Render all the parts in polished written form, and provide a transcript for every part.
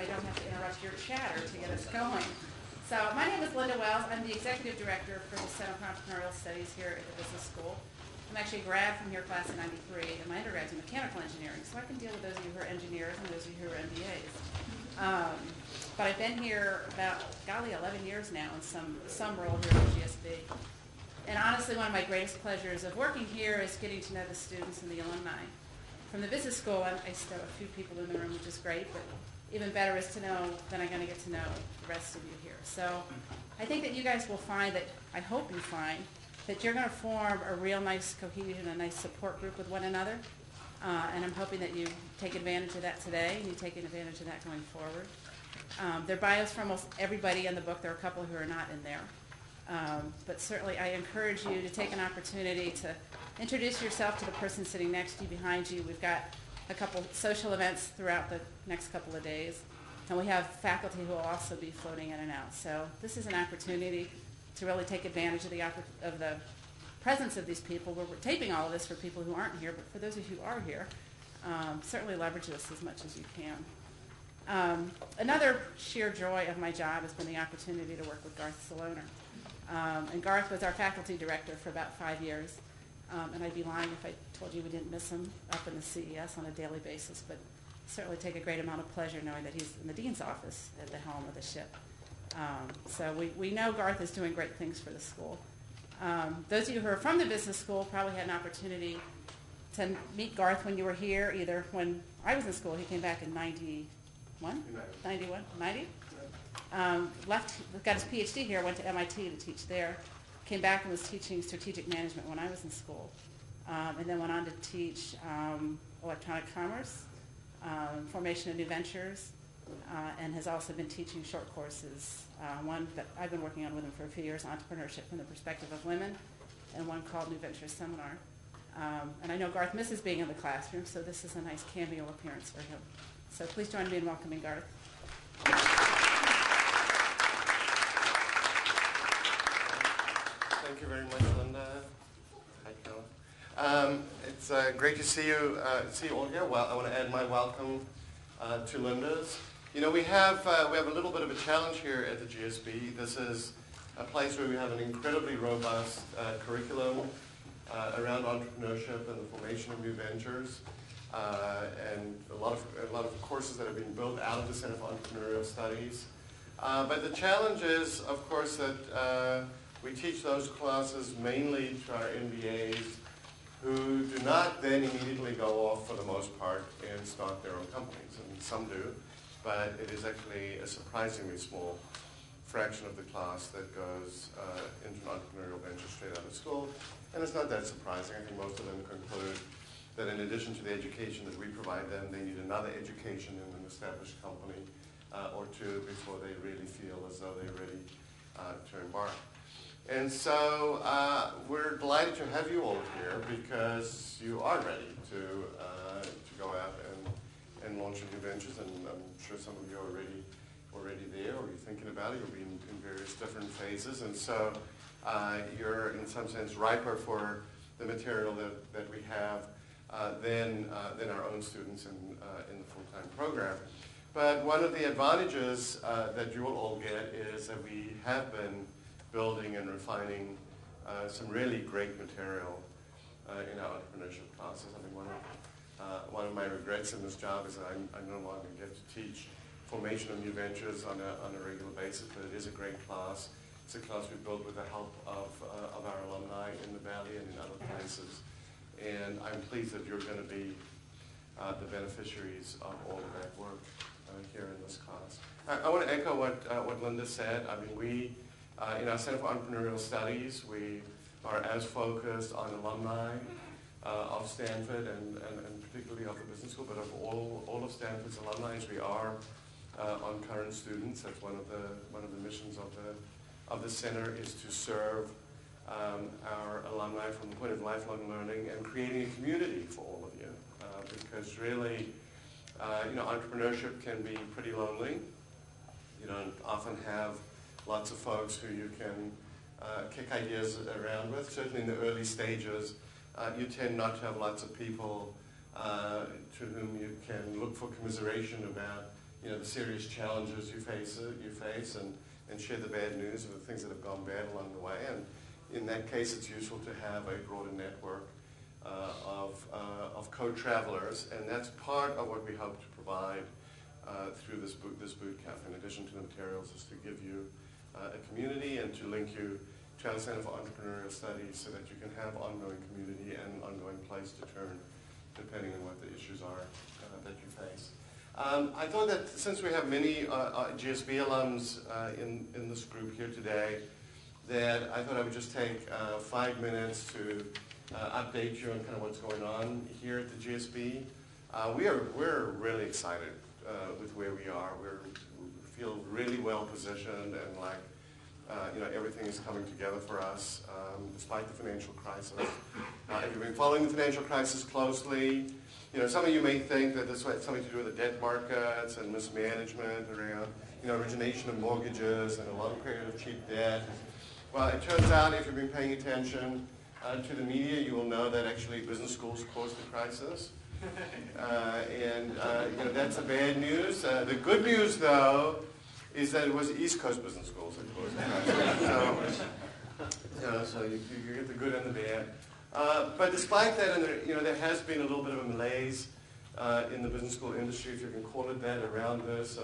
I don't have to interrupt your chatter to get us going. So my name is Linda Wells. I'm the Executive Director for the Center for Entrepreneurial Studies here at the Business School. I'm actually a grad from your class in '93, and my undergrad's in mechanical engineering, so I can deal with those of you who are engineers and those of you who are MBAs. But I've been here about, golly, 11 years now in some role here at GSB. And honestly, one of my greatest pleasures of working here is getting to know the students and the alumni. From the business school, I still have a few people in the room, which is great, but even better is to know that I'm going to get to know the rest of you here. So I think that you guys will find that, I hope you find, that you're going to form a real nice cohesion, a nice support group with one another. And I'm hoping that you take advantage of that today, and you take advantage of that going forward. There are bios for almost everybody in the book. There are a couple who are not in there. But certainly I encourage you to take an opportunity to introduce yourself to the person sitting next to you, behind you. We've got a couple social events throughout the next couple of days. And we have faculty who will also be floating in and out. So this is an opportunity to really take advantage of the presence of these people. We're taping all of this for people who aren't here, but for those of you who are here, certainly leverage this as much as you can. Another sheer joy of my job has been the opportunity to work with Garth Saloner. And Garth was our faculty director for about 5 years. And I'd be lying if I told you we didn't miss him up in the CES on a daily basis, but certainly take a great amount of pleasure knowing that he's in the dean's office at the helm of the ship. So we know Garth is doing great things for the school. Those of you who are from the business school probably had an opportunity to meet Garth when you were here, either when I was in school. He came back in 91? 90? Got his PhD here, went to MIT to teach there, came back and was teaching strategic management when I was in school, and then went on to teach electronic commerce, formation of new ventures, and has also been teaching short courses, one that I've been working on with him for a few years, Entrepreneurship from the Perspective of Women, and one called New Ventures Seminar. And I know Garth misses being in the classroom, so this is a nice cameo appearance for him. So please join me in welcoming Garth. Thank you very much, Linda. Hi, Cal. It's great to see you all here. Well, I want to add my welcome to Linda's. You know, we have a little bit of a challenge here at the GSB. This is a place where we have an incredibly robust curriculum around entrepreneurship and the formation of new ventures, and a lot of courses that have been built out of the Center for Entrepreneurial Studies. But the challenge is, of course, that we teach those classes mainly to our MBAs who do not then immediately go off, for the most part, and start their own companies. And some do, but it is actually a surprisingly small fraction of the class that goes into an entrepreneurial venture straight out of school. And it's not that surprising. I think most of them conclude that in addition to the education that we provide them, they need another education in an established company or two before they really feel as though they're ready to embark. And so we're delighted to have you all here because you are ready to go out and launch new ventures, and I'm sure some of you are already there, or you're thinking about it. You'll be in various different phases, and so you're in some sense riper for the material that we have than our own students in the full-time program. But one of the advantages that you will all get is that we have been building and refining some really great material in our entrepreneurship classes. I mean, one of my regrets in this job is that I no longer get to teach formation of new ventures on a regular basis, but it is a great class. It's a class we built with the help of our alumni in the Valley and in other places. And I'm pleased that you're going to be the beneficiaries of all of that work here in this class. I want to echo what Linda said. I mean, we in our Center for Entrepreneurial Studies, we are as focused on alumni of Stanford and particularly of the business school, but of all of Stanford's alumni as we are on current students. That's one of the missions of the center, is to serve our alumni from the point of lifelong learning and creating a community for all of you. Because really, entrepreneurship can be pretty lonely. You don't often have lots of folks who you can kick ideas around with. Certainly in the early stages, you tend not to have lots of people to whom you can look for commiseration about the serious challenges you face and share the bad news of the things that have gone bad along the way. And in that case, it's useful to have a broader network of co-travelers, and that's part of what we hope to provide through this boot camp. In addition to the materials, is to give you a community and to link you to our Center for Entrepreneurial Studies so that you can have ongoing community and ongoing place to turn depending on what the issues are that you face. I thought that since we have many GSB alums in this group here today, that I thought I would just take 5 minutes to update you on kind of what's going on here at the GSB. We're really excited with where we are. We feel really well positioned, and everything is coming together for us despite the financial crisis. If you've been following the financial crisis closely, some of you may think that this has something to do with the debt markets and mismanagement around origination of mortgages and a long period of cheap debt. Well, it turns out if you've been paying attention to the media, you will know that actually business schools caused the crisis. That's the bad news. The good news, though, is that it was East Coast business schools that caused the crisis. So you get the good and the bad. But despite that, and there has been a little bit of a malaise in the business school industry, if you can call it that, around this,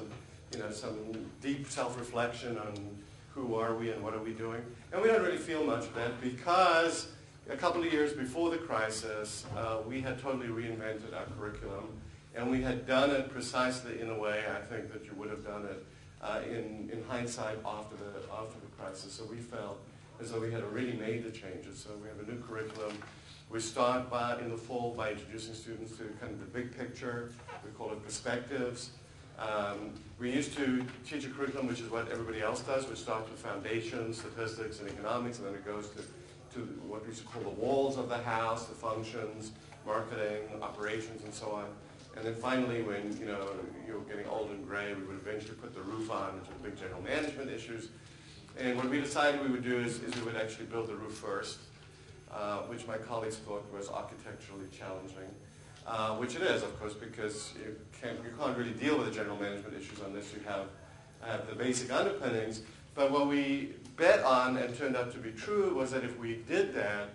some deep self-reflection on who are we and what are we doing. And we don't really feel much of that because a couple of years before the crisis, we had totally reinvented our curriculum, and we had done it precisely in a way I think that you would have done it in hindsight after the crisis. So we felt as though we had already made the changes. So we have a new curriculum. We start in the fall by introducing students to kind of the big picture. We call it perspectives. We used to teach a curriculum, which is what everybody else does. We start with foundations, statistics, and economics, and then it goes to what we used to call the walls of the house, the functions, marketing, operations, and so on. And then finally, when you're getting old and gray, we would eventually put the roof on, which are the big general management issues. And what we decided we would do is we would actually build the roof first, which my colleagues thought was architecturally challenging, which it is, of course, because you can't really deal with the general management issues unless you have the basic underpinnings. But what we bet on and turned out to be true was that if we did that,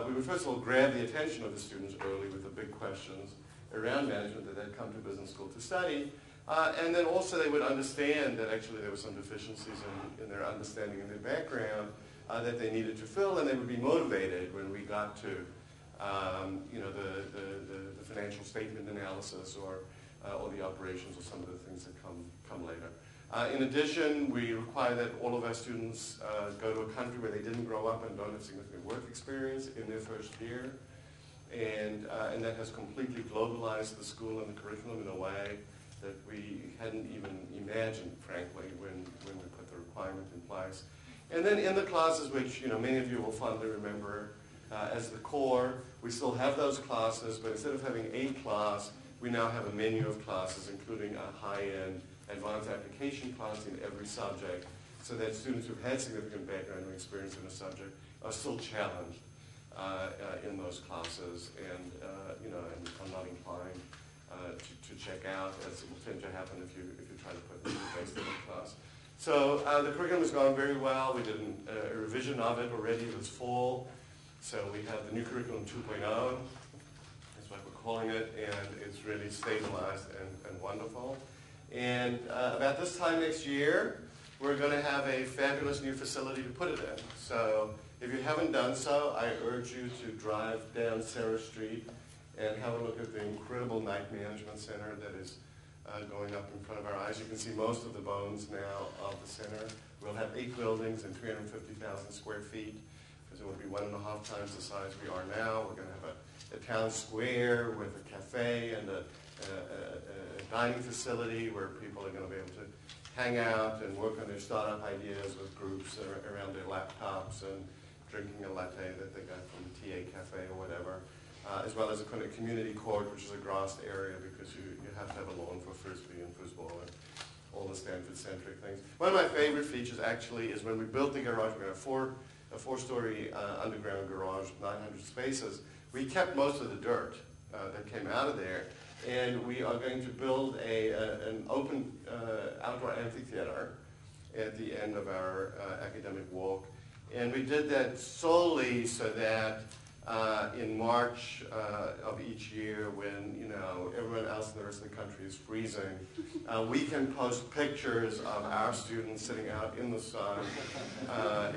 we would first of all grab the attention of the students early with the big questions around management that they'd come to business school to study. And then also they would understand that actually there were some deficiencies in their understanding and their background that they needed to fill, and they would be motivated when we got to the financial statement analysis or the operations or some of the things that come later. In addition, we require that all of our students go to a country where they didn't grow up and don't have significant work experience in their first year. And that has completely globalized the school and the curriculum in a way that we hadn't even imagined, frankly, when we put the requirement in place. And then in the classes, which many of you will fondly remember as the core, we still have those classes, but instead of having a class, we now have a menu of classes, including a high-end advanced application class in every subject, so that students who've had significant background and experience in a subject are still challenged in those classes, and are not inclined to check out, as will tend to happen if you try to put them based on the class. So the curriculum has gone very well. We did a revision of it already this fall. So we have the new curriculum 2.0. That's what we're calling it, and it's really stabilized and wonderful. And about this time next year, we're going to have a fabulous new facility to put it in. So if you haven't done so, I urge you to drive down Sarah Street and have a look at the incredible night management center that is going up in front of our eyes. You can see most of the bones now of the center. We'll have 8 buildings and 350,000 square feet, because it will be 1.5 times the size we are now. We're going to have a town square with a cafe and a dining facility where people are going to be able to hang out and work on their startup ideas with groups around their laptops and drinking a latte that they got from the TA cafe or whatever, as well as a kind of community court, which is a grassed area because you have to have a lawn for frisbee and foosball and all the Stanford-centric things. One of my favorite features actually is when we built the garage. We have a four-story underground garage with 900 spaces. We kept most of the dirt that came out of there, and we are going to build an open outdoor amphitheater at the end of our academic walk. And we did that solely so that in March of each year, when everyone else in the rest of the country is freezing, we can post pictures of our students sitting out in the sun,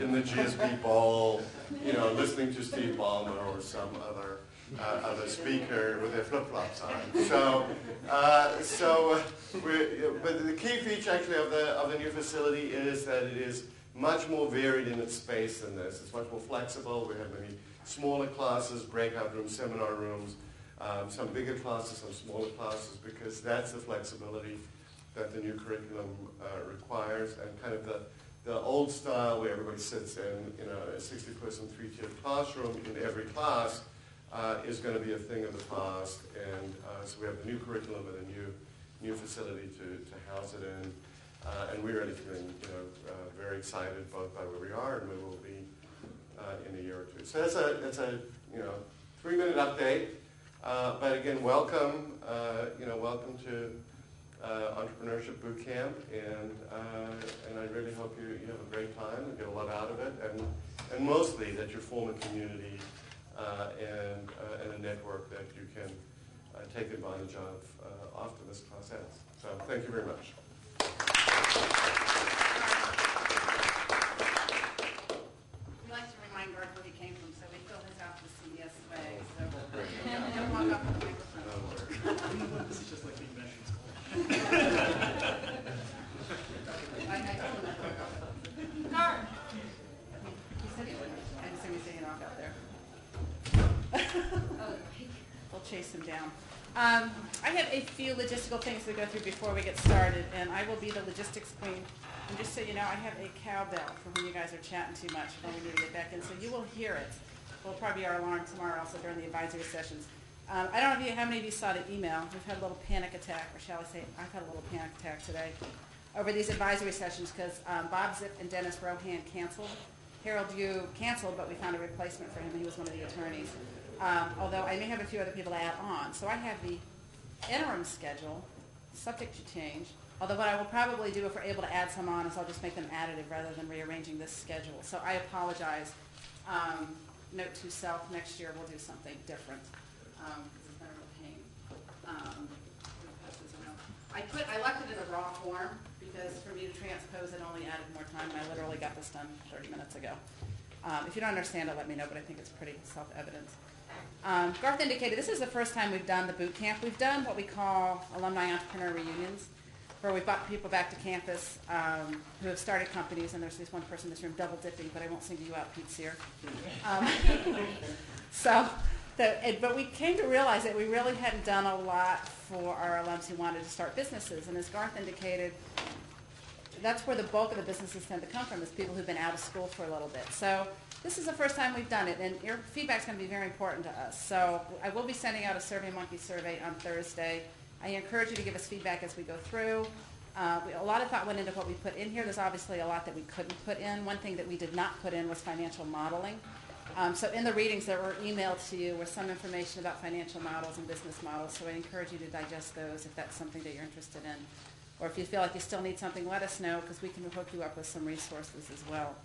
in the GSB Bowl, listening to Steve Ballmer or some other speaker with their flip-flops on. But the key feature actually of the new facility is that it is much more varied in its space than this. It's much more flexible. We have many smaller classes, breakout rooms, seminar rooms, some bigger classes, some smaller classes, because that's the flexibility that the new curriculum requires, and kind of the old style where everybody sits in a 60-person, 3-tiered classroom in every class is going to be a thing of the past. And so we have the new curriculum and a new facility to house it in. And we're really feeling very excited both by where we are and where we'll be in a year or two. So that's a 3-minute update. But again, welcome welcome to Entrepreneurship Bootcamp, and I really hope you have a great time and get a lot out of it, and mostly that you form a community and a network that you can take advantage of after this class ends. So thank you very much. We like to remind Garth where he came from, so we filled his out the CES way. So don't walk off the microphone. This is just like being mentioned. I told him not to walk off. Garth! He said he wouldn't. I just heard me saying it off out there. We'll chase him down. I have a few logistical things to go through before we get started, and I will be the logistics queen. And just so you know, I have a cowbell for when you guys are chatting too much when we need to get back in, so you will hear it. Will probably be our alarm tomorrow, also during the advisory sessions. I don't know how many of you saw the email. We've had a little panic attack, or shall I say, I've had a little panic attack today over these advisory sessions because Bob Zipp and Dennis Rohan canceled. Harold Yu canceled, but we found a replacement for him. He was one of the attorneys. Although I may have a few other people to add on. So I have the interim schedule, subject to change. Although what I will probably do if we're able to add some on is I'll just make them additive rather than rearranging this schedule. So I apologize. Note to self, next year we'll do something different. It's kind of a pain. I left it in a raw form because for me to transpose it only added more time, and I literally got this done 30 minutes ago. If you don't understand it, let me know, but I think it's pretty self-evident. Garth indicated this is the first time we've done the boot camp. We've done what we call alumni entrepreneur reunions, where we've brought people back to campus who have started companies, and there's this one person in this room double dipping, but I won't single you out, Pete Sear. But we came to realize that we really hadn't done a lot for our alums who wanted to start businesses, and as Garth indicated, that's where the bulk of the businesses tend to come from, is people who've been out of school for a little bit. So this is the first time we've done it, and your feedback's going to be very important to us. So I will be sending out a SurveyMonkey survey on Thursday. I encourage you to give us feedback as we go through. A lot of thought went into what we put in here. There's obviously a lot that we couldn't put in. One thing that we did not put in was financial modeling. So in the readings that were emailed to you was some information about financial models and business models, so I encourage you to digest those if that's something that you're interested in. Or if you feel like you still need something, let us know, because we can hook you up with some resources as well.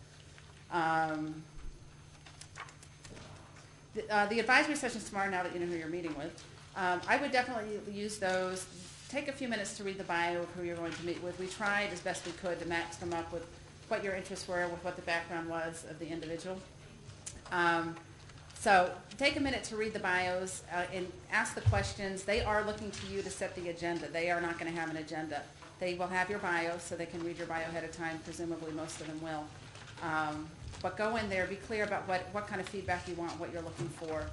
The advisory sessions tomorrow, now that you know who you're meeting with, I would definitely use those. Take a few minutes to read the bio of who you're going to meet with. We tried as best we could to match them up with what your interests were, with what the background was of the individual. So take a minute to read the bios and ask the questions. They are looking to you to set the agenda. They are not going to have an agenda. They will have your bio, so they can read your bio ahead of time. Presumably most of them will. But go in there, be clear about what kind of feedback you want, what you're looking for,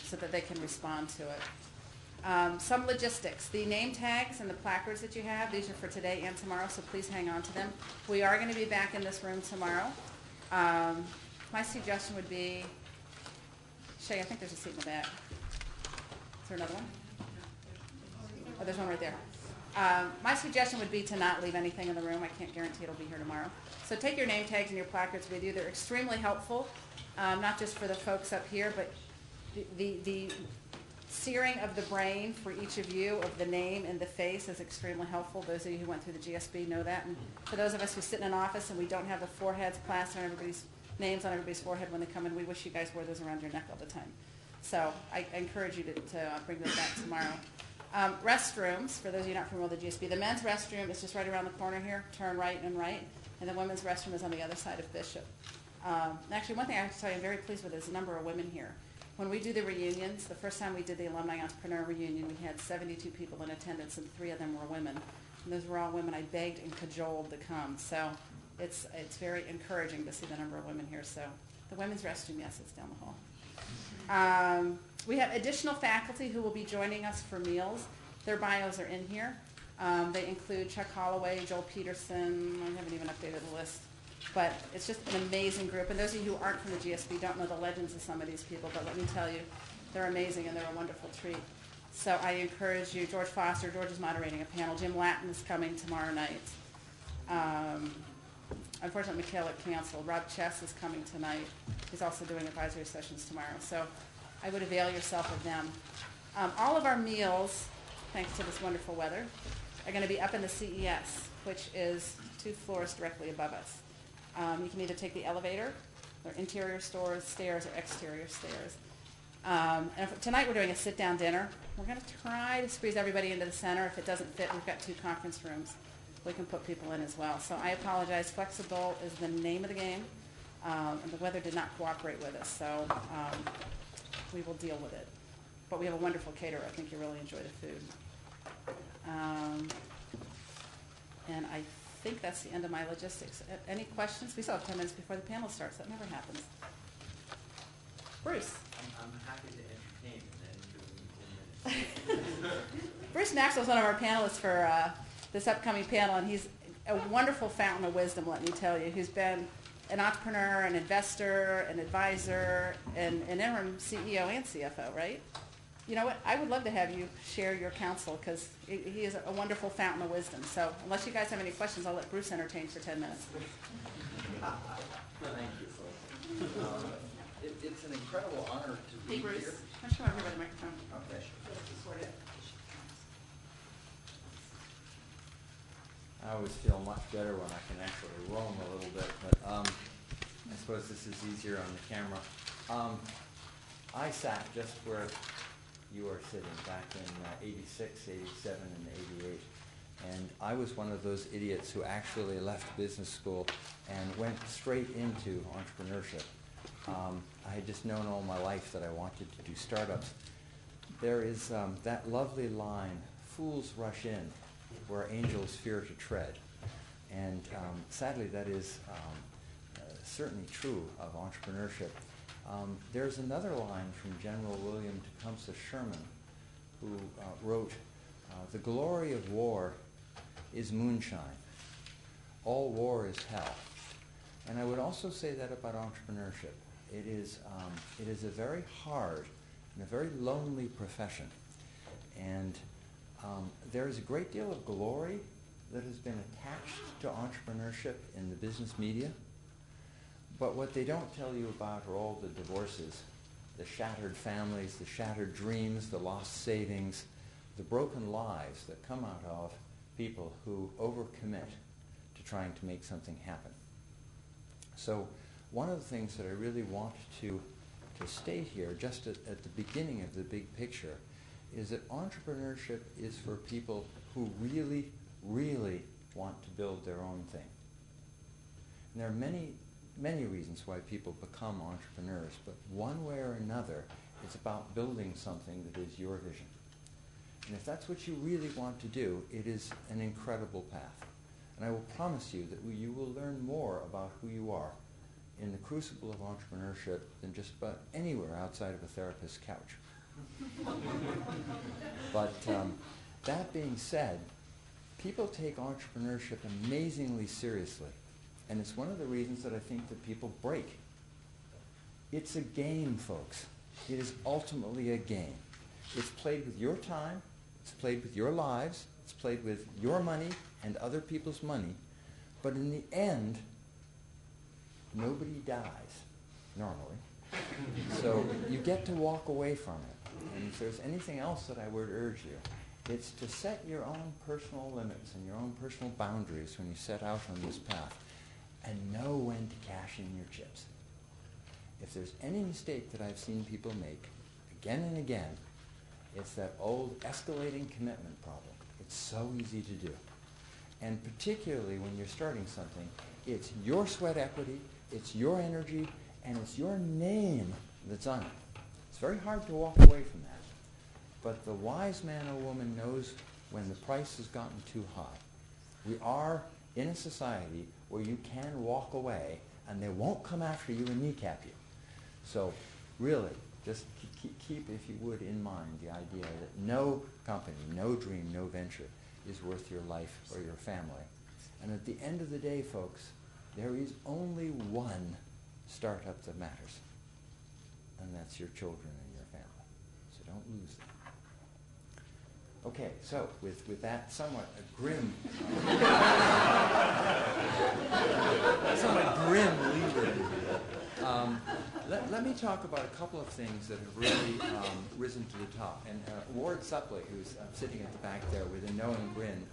so that they can respond to it. Some logistics. The name tags and the placards that you have, these are for today and tomorrow, so please hang on to them. We are going to be back in this room tomorrow. My suggestion would be, Shay, I think there's a seat in the back. Is there another one? Oh, there's one right there. My suggestion would be to not leave anything in the room. I can't guarantee it'll be here tomorrow. So take your name tags and your placards with you. They're extremely helpful, not just for the folks up here, but the searing of the brain for each of you of the name and the face is extremely helpful. Those of you who went through the GSB know that. And for those of us who sit in an office and we don't have the foreheads plastered on everybody's names on everybody's forehead when they come in, we wish you guys wore those around your neck all the time. So I encourage you to bring those back tomorrow. Restrooms, for those of you not familiar with the GSB, the men's restroom is just right around the corner here. Turn right and right. And the women's restroom is on the other side of Bishop. Actually, one thing I have to tell you I'm very pleased with is the number of women here. When we do the reunions, the first time we did the Alumni Entrepreneur Reunion, we had 72 people in attendance, and 3 of them were women. And those were all women I begged and cajoled to come. So it's very encouraging to see the number of women here. So the women's restroom, yes, it's down the hall. We have additional faculty who will be joining us for meals. Their bios are in here. They include Chuck Holloway, Joel Peterson. I haven't even updated the list. But it's just an amazing group. And those of you who aren't from the GSB don't know the legends of some of these people, but let me tell you, they're amazing and they're a wonderful treat. So I encourage you. George Foster, George is moderating a panel. Jim Latin is coming tomorrow night. Unfortunately, Michaela canceled. Rob Chess is coming tonight. He's also doing advisory sessions tomorrow. So I would avail yourself of them. All of our meals, thanks to this wonderful weather, are going to be up in the CES, which is 2 floors directly above us. You can either take the elevator, or interior stairs, or exterior stairs. And tonight we're doing a sit-down dinner. We're going to try to squeeze everybody into the center. If it doesn't fit, we've got 2 conference rooms we can put people in as well. So I apologize. Flexible is the name of the game, and the weather did not cooperate with us, so we will deal with it. But we have a wonderful caterer. I think you'll really enjoy the food. And I think that's the end of my logistics. Any questions? We still have 10 minutes before the panel starts. That never happens. Bruce. I'm happy to entertain and then do 10 minutes. Bruce Maxwell is one of our panelists for this upcoming panel, and he's a wonderful fountain of wisdom, let me tell you. He's been an entrepreneur, an investor, an advisor, and an interim CEO and CFO, right? You know what? I would love to have you share your counsel because he is a wonderful fountain of wisdom. So unless you guys have any questions, I'll let Bruce entertain for 10 minutes. Thank you, folks. It's an incredible honor to be Hey, Bruce. here. Why don't you come over here by the microphone? Okay. I always feel much better when I can actually roam a little bit, but I suppose this is easier on the camera. I sat just where you are sitting back in 86, 87, and 88. And I was one of those idiots who actually left business school and went straight into entrepreneurship. I had just known all my life that I wanted to do startups. There is that lovely line, fools rush in where angels fear to tread. And sadly, that is certainly true of entrepreneurship. There's another line from General William Tecumseh Sherman, who wrote, "The glory of war is moonshine. All war is hell." And I would also say that about entrepreneurship. It is a very hard and a very lonely profession. And there is a great deal of glory that has been attached to entrepreneurship in the business media. But what they don't tell you about are all the divorces, the shattered families, the shattered dreams, the lost savings, the broken lives that come out of people who overcommit to trying to make something happen. So one of the things that I really want to state here, just at the beginning of the big picture, is that entrepreneurship is for people who really, really want to build their own thing. And there are many reasons why people become entrepreneurs, but one way or another, it's about building something that is your vision. And if that's what you really want to do, it is an incredible path. And I will promise you that you will learn more about who you are in the crucible of entrepreneurship than just about anywhere outside of a therapist's couch. But that being said, people take entrepreneurship amazingly seriously. And it's one of the reasons that I think that people break. It's a game, folks. It is ultimately a game. It's played with your time. It's played with your lives. It's played with your money and other people's money. But in the end, nobody dies, normally. So you get to walk away from it. And if there's anything else that I would urge you, it's to set your own personal limits and your own personal boundaries when you set out on this path, and know when to cash in your chips. If there's any mistake that I've seen people make again and again, it's that old escalating commitment problem. It's so easy to do. And particularly when you're starting something, it's your sweat equity, it's your energy, and it's your name that's on it. It's very hard to walk away from that. But the wise man or woman knows when the price has gotten too high. We are in a society where you can walk away and they won't come after you and kneecap you. So really, just keep, if you would, in mind the idea that no company, no dream, no venture is worth your life or your family. And at the end of the day, folks, there is only one startup that matters, and that's your children and your family. So don't lose them. Okay, so with that somewhat grim lead-in, let me talk about a couple of things that have really risen to the top. And Ward Supley, who's sitting at the back there with a knowing grin,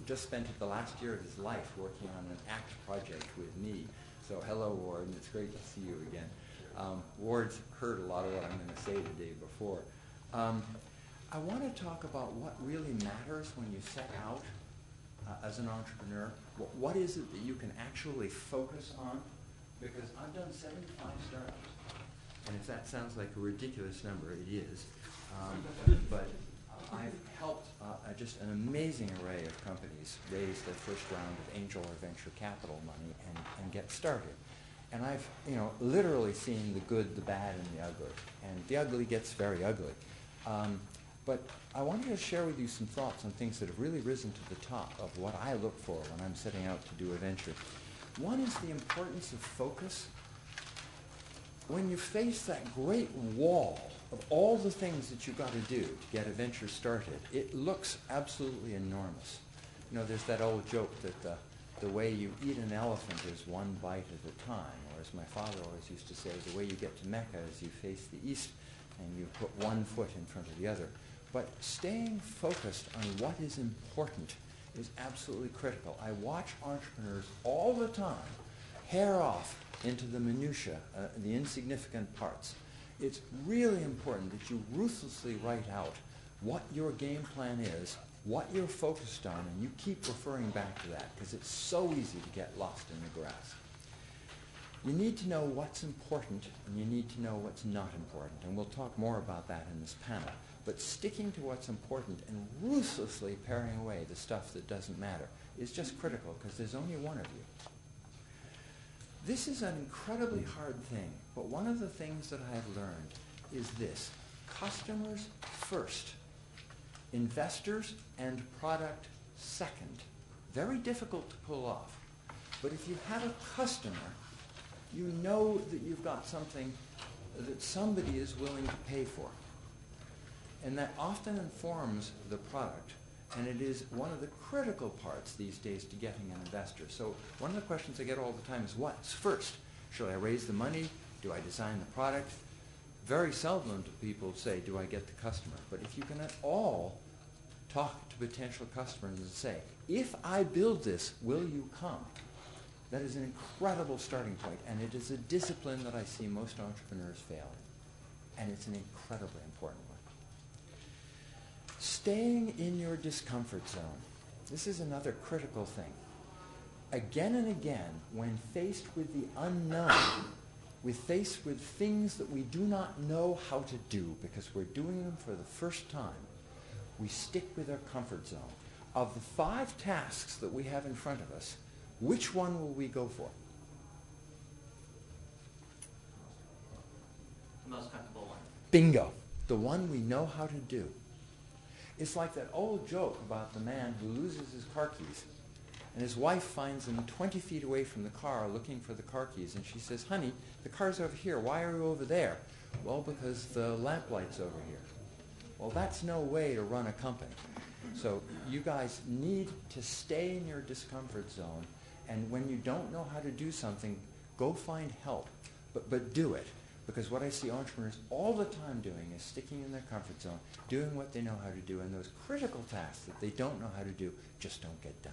just spent the last year of his life working on an ACT project with me. So hello, Ward, and it's great to see you again. Ward's heard a lot of what I'm going to say the day before. I want to talk about what really matters when you set out as an entrepreneur. What is it that you can actually focus on? Because I've done 75 startups. And if that sounds like a ridiculous number, it is. But I've helped just an amazing array of companies raise their first round of angel or venture capital money and get started. And I've literally seen the good, the bad, and the ugly. And the ugly gets very ugly. But I wanted to share with you some thoughts on things that have really risen to the top of what I look for when I'm setting out to do a venture. One is the importance of focus. When you face that great wall of all the things that you've got to do to get a venture started, it looks absolutely enormous. There's that old joke that the way you eat an elephant is one bite at a time, or as my father always used to say, the way you get to Mecca is you face the east and you put one foot in front of the other. But staying focused on what is important is absolutely critical. I watch entrepreneurs all the time hair off into the minutiae, the insignificant parts. It's really important that you ruthlessly write out what your game plan is, what you're focused on, and you keep referring back to that because it's so easy to get lost in the grass. You need to know what's important and you need to know what's not important, and we'll talk more about that in this panel. But sticking to what's important and ruthlessly paring away the stuff that doesn't matter is just critical because there's only one of you. This is an incredibly hard thing, but one of the things that I have learned is this: customers first, investors and product second. Very difficult to pull off. But if you have a customer, you know that you've got something that somebody is willing to pay for. And that often informs the product. And it is one of the critical parts these days to getting an investor. So one of the questions I get all the time is, what's first? Should I raise the money? Do I design the product? Very seldom do people say, do I get the customer? But if you can at all talk to potential customers and say, if I build this, will you come? That is an incredible starting point, and it is a discipline that I see most entrepreneurs fail in. And it's an incredibly important one. Staying in your discomfort zone. This is another critical thing. Again and again, when faced with the unknown, we're faced with things that we do not know how to do because we're doing them for the first time, we stick with our comfort zone. Of the 5 tasks that we have in front of us, which one will we go for? The most comfortable one. Bingo. The one we know how to do. It's like that old joke about the man who loses his car keys, and his wife finds him 20 feet away from the car looking for the car keys, and she says, honey, the car's over here. Why are you over there? Well, because the lamp light's over here. Well, that's no way to run a company. So you guys need to stay in your discomfort zone, and when you don't know how to do something, go find help, but do it. Because what I see entrepreneurs all the time doing is sticking in their comfort zone, doing what they know how to do, and those critical tasks that they don't know how to do just don't get done.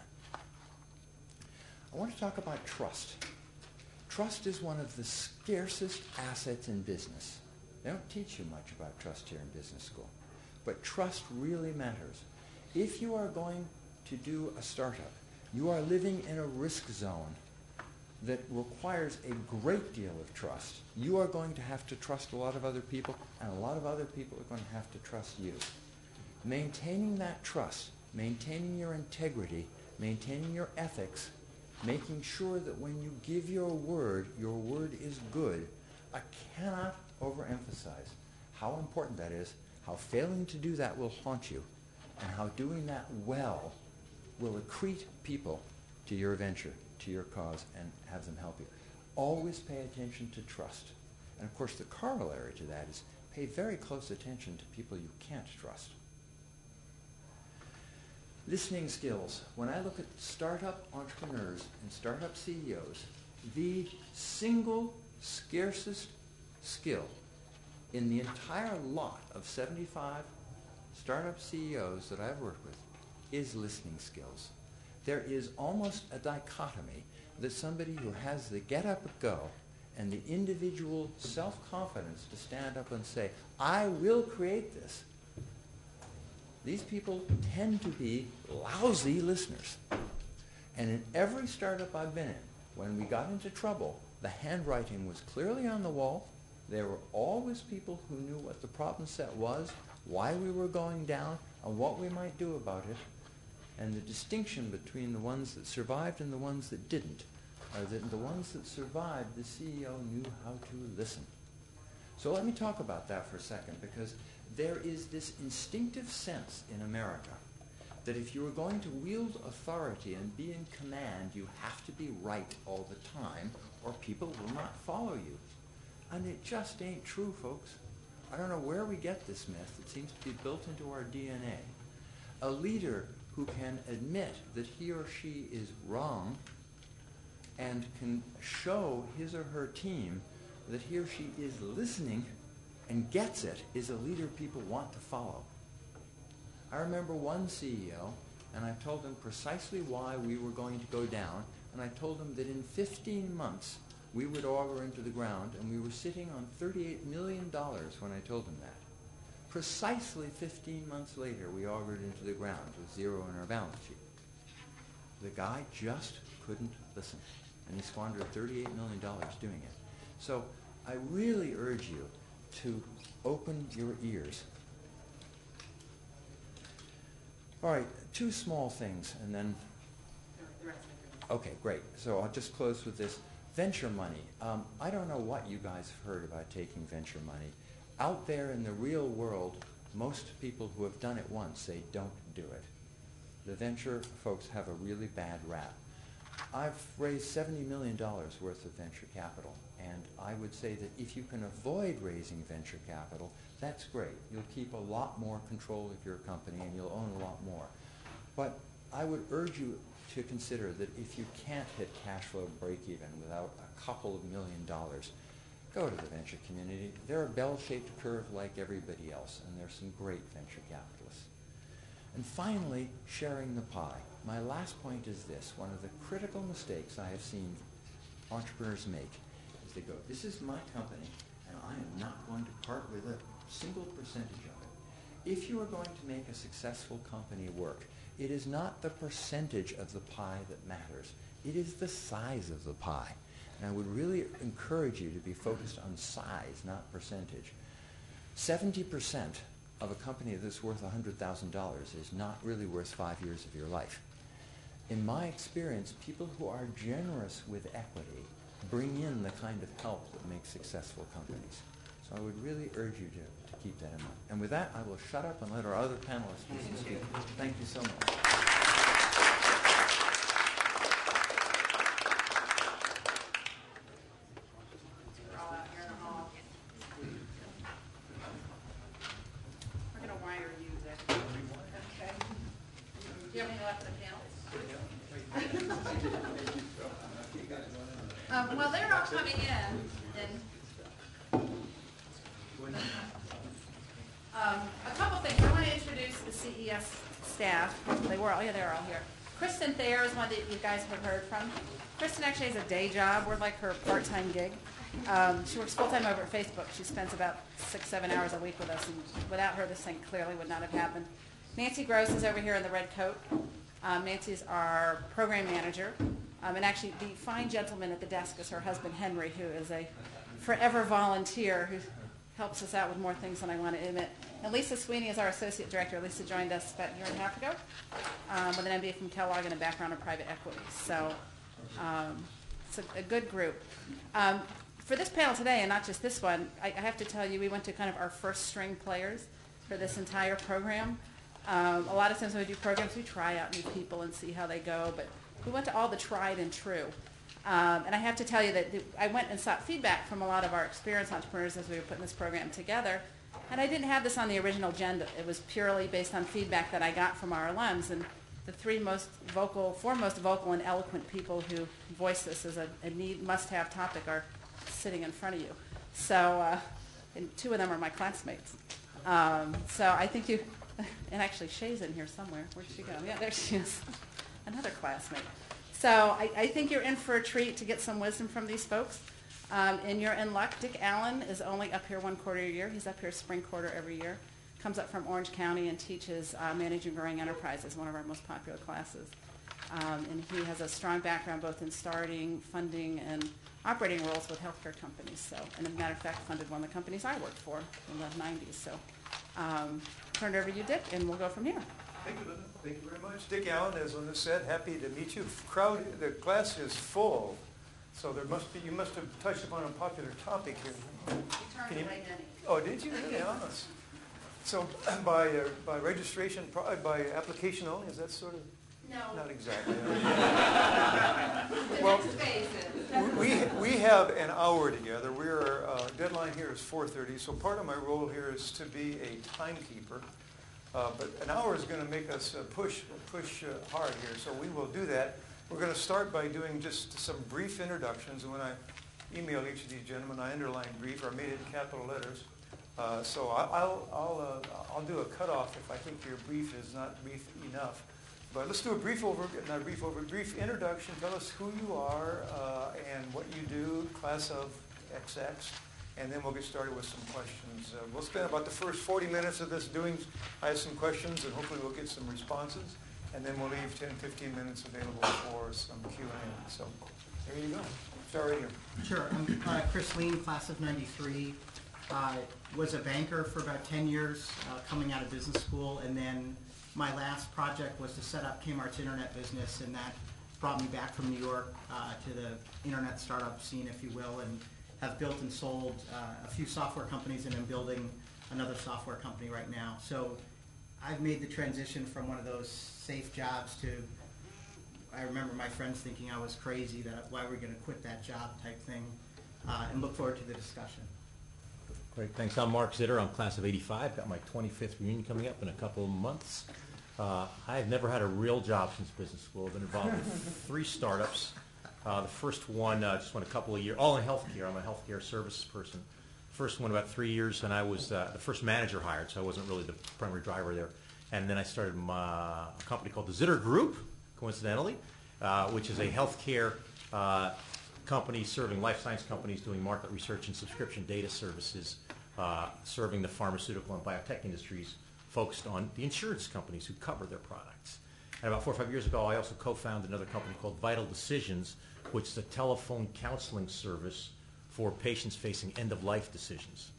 I want to talk about trust. Trust is one of the scarcest assets in business. They don't teach you much about trust here in business school. But trust really matters. If you are going to do a startup, you are living in a risk zone that requires a great deal of trust. You are going to have to trust a lot of other people, and a lot of other people are going to have to trust you. Maintaining that trust, maintaining your integrity, maintaining your ethics, making sure that when you give your word is good. I cannot overemphasize how important that is, how failing to do that will haunt you, and how doing that well will accrete people to your venture, to your cause, and have them help you. Always pay attention to trust. And of course the corollary to that is pay very close attention to people you can't trust. Listening skills. When I look at startup entrepreneurs and startup CEOs, the single scarcest skill in the entire lot of 75 startup CEOs that I've worked with is listening skills. There is almost a dichotomy that somebody who has the get up and go and the individual self-confidence to stand up and say, I will create this. These people tend to be lousy listeners. And in every startup I've been in, when we got into trouble, the handwriting was clearly on the wall. There were always people who knew what the problem set was, why we were going down, and what we might do about it. And the distinction between the ones that survived and the ones that didn't are that the ones that survived, the CEO knew how to listen. So let me talk about that for a second, because there is this instinctive sense in America that if you are going to wield authority and be in command, you have to be right all the time, or people will not follow you. And it just ain't true, folks. I don't know where we get this myth. It seems to be built into our DNA. A leader who can admit that he or she is wrong and can show his or her team that he or she is listening and gets it is a leader people want to follow. I remember one CEO, and I told him precisely why we were going to go down, and I told him that in 15 months we would auger into the ground, and we were sitting on $38 million when I told him that. Precisely 15 months later, we augured into the ground with zero in our balance sheet. The guy just couldn't listen, and he squandered $38 million doing it. So I really urge you to open your ears. All right, two small things, and then... Okay, great. So I'll just close with this. Venture money. I don't know what you guys have heard about taking venture money. Out there in the real world, most people who have done it once say don't do it. The venture folks have a really bad rap. I've raised $70 million worth of venture capital, and I would say that if you can avoid raising venture capital, that's great. You'll keep a lot more control of your company and you'll own a lot more. But I would urge you to consider that if you can't hit cash flow break even without a couple of $1 million, go to the venture community. They're a bell-shaped curve like everybody else, and there's some great venture capitalists. And finally, sharing the pie. My last point is this. One of the critical mistakes I have seen entrepreneurs make is they go, this is my company, and I am not going to part with a single percentage of it. If you are going to make a successful company work, it is not the percentage of the pie that matters. It is the size of the pie. And I would really encourage you to be focused on size, not percentage. 70% of a company that's worth $100,000 is not really worth 5 years of your life. In my experience, people who are generous with equity bring in the kind of help that makes successful companies. So I would really urge you to keep that in mind. And with that, I will shut up and let our other panelists speak. Thank you so much. Well, they're all coming in, and CES staff. They were all here. Kristen Thayer is one that you guys have heard from. Kristen actually has a day job. We're like her part-time gig. She works full-time over at Facebook. She spends about 6-7 hours a week with us, and without her, this thing clearly would not have happened. Nancy Gross is over here in the red coat. Nancy's our program manager. And actually, the fine gentleman at the desk is her husband, Henry, who is a forever volunteer who helps us out with more things than I want to admit. And Lisa Sweeney is our associate director. Lisa joined us about a year and a half ago with an MBA from Kellogg and a background in private equity. So it's a good group. For this panel today, and not just this one, I have to tell you, we went to kind of our first string players for this entire program. A lot of times when we do programs, we try out new people and see how they go, but we went to all the tried and true. And I have to tell you that I went and sought feedback from a lot of our experienced entrepreneurs as we were putting this program together. And I didn't have this on the original agenda. It was purely based on feedback that I got from our alums. And the four most vocal and eloquent people who voiced this as a must-have topic are sitting in front of you. So, and two of them are my classmates. So I think you, and actually Shay's in here somewhere. Where'd she go? Yeah, there she is. Another classmate. So I think you're in for a treat to get some wisdom from these folks. And you're in luck. Dick Allen is only up here 1 quarter a year. He's up here spring quarter every year. Comes up from Orange County and teaches Managing Growing Enterprises, one of our most popular classes. And he has a strong background both in starting, funding, and operating roles with healthcare companies. So, and as a matter of fact, funded one of the companies I worked for in the 90s. So turn it over to you, Dick, and we'll go from here. Thank you, Linda. Thank you very much. Dick Allen, as Linda said, happy to meet you. The class is full, so you must have touched upon a popular topic here. You turned away Denny. Oh, did you? Really? Honest. So by registration, by application only, is that sort of? No. Not exactly. The Well, next phase is. we have an hour together. Deadline here is 4:30, so part of my role here is to be a timekeeper. But an hour is going to make us push hard here, so we will do that. We're going to start by doing just some brief introductions. And when I emailed each of these gentlemen, I underlined brief, or made it in capital letters. So I'll do a cutoff if I think your brief is not brief enough. But let's do a brief introduction. Tell us who you are and what you do, class of XX. And then we'll get started with some questions. We'll spend about the first 40 minutes of this I have some questions, and hopefully we'll get some responses. And then we'll leave 10, 15 minutes available for some Q&A. So there you go. Start right here. Sure. I'm Chris Lien, class of 93. Was a banker for about 10 years coming out of business school. And then my last project was to set up Kmart's internet business, and that brought me back from New York to the internet startup scene, if you will, and have built and sold a few software companies, and I'm building another software company right now. So I've made the transition from one of those safe jobs to, I remember my friends thinking I was crazy, that why we're going to quit that job type thing, and look forward to the discussion. Great, thanks. I'm Mark Zitter. I'm class of 85. Got my 25th reunion coming up in a couple of months. I've never had a real job since business school. I've been involved with 3 startups. The first one just went a couple of years, all in healthcare. I'm a healthcare services person. First one about 3 years, and I was the first manager hired, so I wasn't really the primary driver there. And then I started a company called the Zitter Group, coincidentally, which is a healthcare company serving life science companies doing market research and subscription data services, serving the pharmaceutical and biotech industries, focused on the insurance companies who cover their products. And about 4 or 5 years ago, I also co-founded another company called Vital Decisions, which is a telephone counseling service for patients facing end-of-life decisions.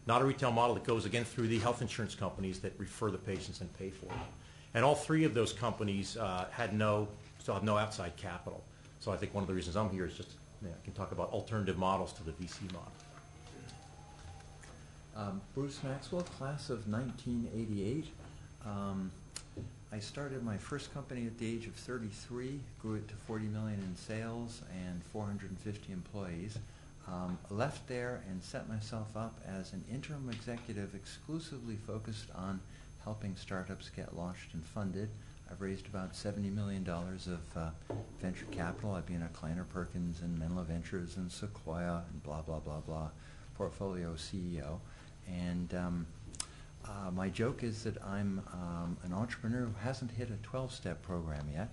Not a retail model that goes, again, through the health insurance companies that refer the patients and pay for them. And all 3 of those companies still have no outside capital. So I think one of the reasons I'm here is just, I can talk about alternative models to the VC model. Bruce Maxwell, class of 1988. I started my first company at the age of 33, grew it to 40 million in sales and 450 employees. Left there and set myself up as an interim executive exclusively focused on helping startups get launched and funded. I've raised about $70 million of venture capital. I've been at Kleiner Perkins and Menlo Ventures and Sequoia and blah, blah, blah, blah, portfolio CEO. And My joke is that I'm an entrepreneur who hasn't hit a 12-step program yet,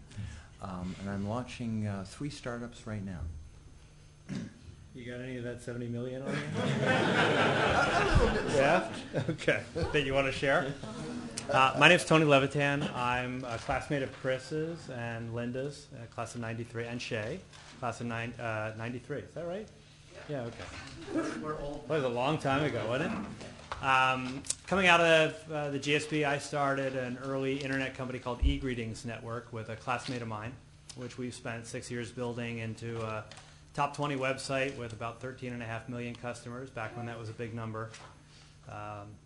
and I'm launching 3 startups right now. You got any of that 70 million on you? Yeah? Okay. That you want to share? My name's Tony Levitan. I'm a classmate of Chris's and Linda's, class of 93, and Shay, class of 93. Is that right? Yeah, okay. We're old. That was a long time ago, wasn't it? Coming out of the GSB, I started an early internet company called eGreetings Network with a classmate of mine, which we've spent 6 years building into a top 20 website with about 13.5 million customers, back when that was a big number.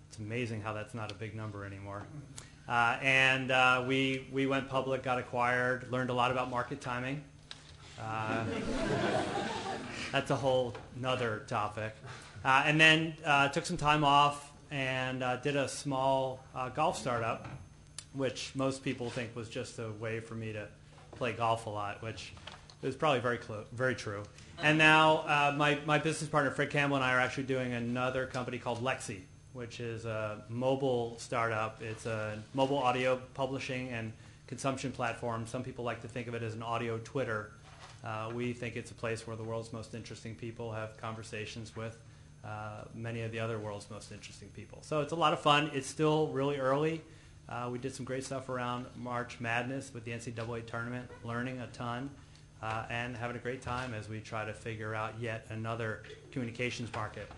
It's amazing how that's not a big number anymore. We went public, got acquired, learned a lot about market timing. That's a whole nother topic. And then took some time off and did a small golf startup, which most people think was just a way for me to play golf a lot, which is probably very true. And now my business partner, Fred Campbell, and I are actually doing another company called Lexi, which is a mobile startup. It's a mobile audio publishing and consumption platform. Some people like to think of it as an audio Twitter. We think it's a place where the world's most interesting people have conversations with many of the other world's most interesting people. So it's a lot of fun. It's still really early. We did some great stuff around March Madness with the NCAA tournament, learning a ton, and having a great time as we try to figure out yet another communications market.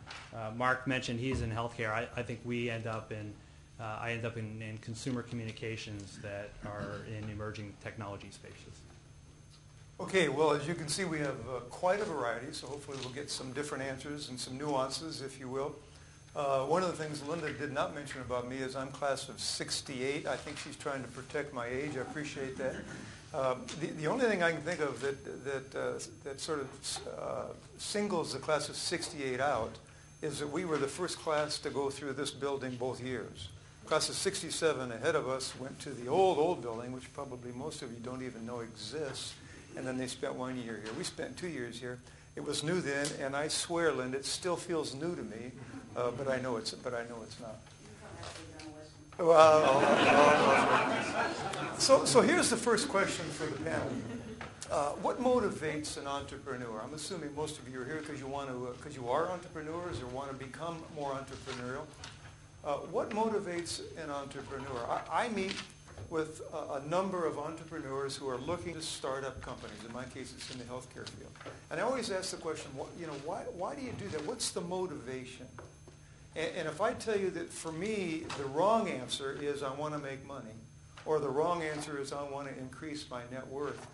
Mark mentioned he's in healthcare. I think we end up in I end up in consumer communications that are in emerging technology spaces. Okay, well, as you can see, we have quite a variety, so hopefully we'll get some different answers and some nuances, if you will. One of the things Linda did not mention about me is I'm class of 68. I think she's trying to protect my age. I appreciate that. The only thing I can think of that sort of singles the class of 68 out is that we were the first class to go through this building both years. Class of 67 ahead of us went to the old building, which probably most of you don't even know exists. And then they spent 1 year here. We spent 2 years here. It was new then, and I swear, Linda, it still feels new to me, but I know it's not. Well, so here's the first question for the panel. What motivates an entrepreneur? I'm assuming most of you are here because you are entrepreneurs or want to become more entrepreneurial. What motivates an entrepreneur? I meet with a number of entrepreneurs who are looking to start up companies. In my case, it's in the healthcare field. And I always ask the question, why do you do that? What's the motivation? And if I tell you that for me, the wrong answer is I want to make money, or the wrong answer is I want to increase my net worth,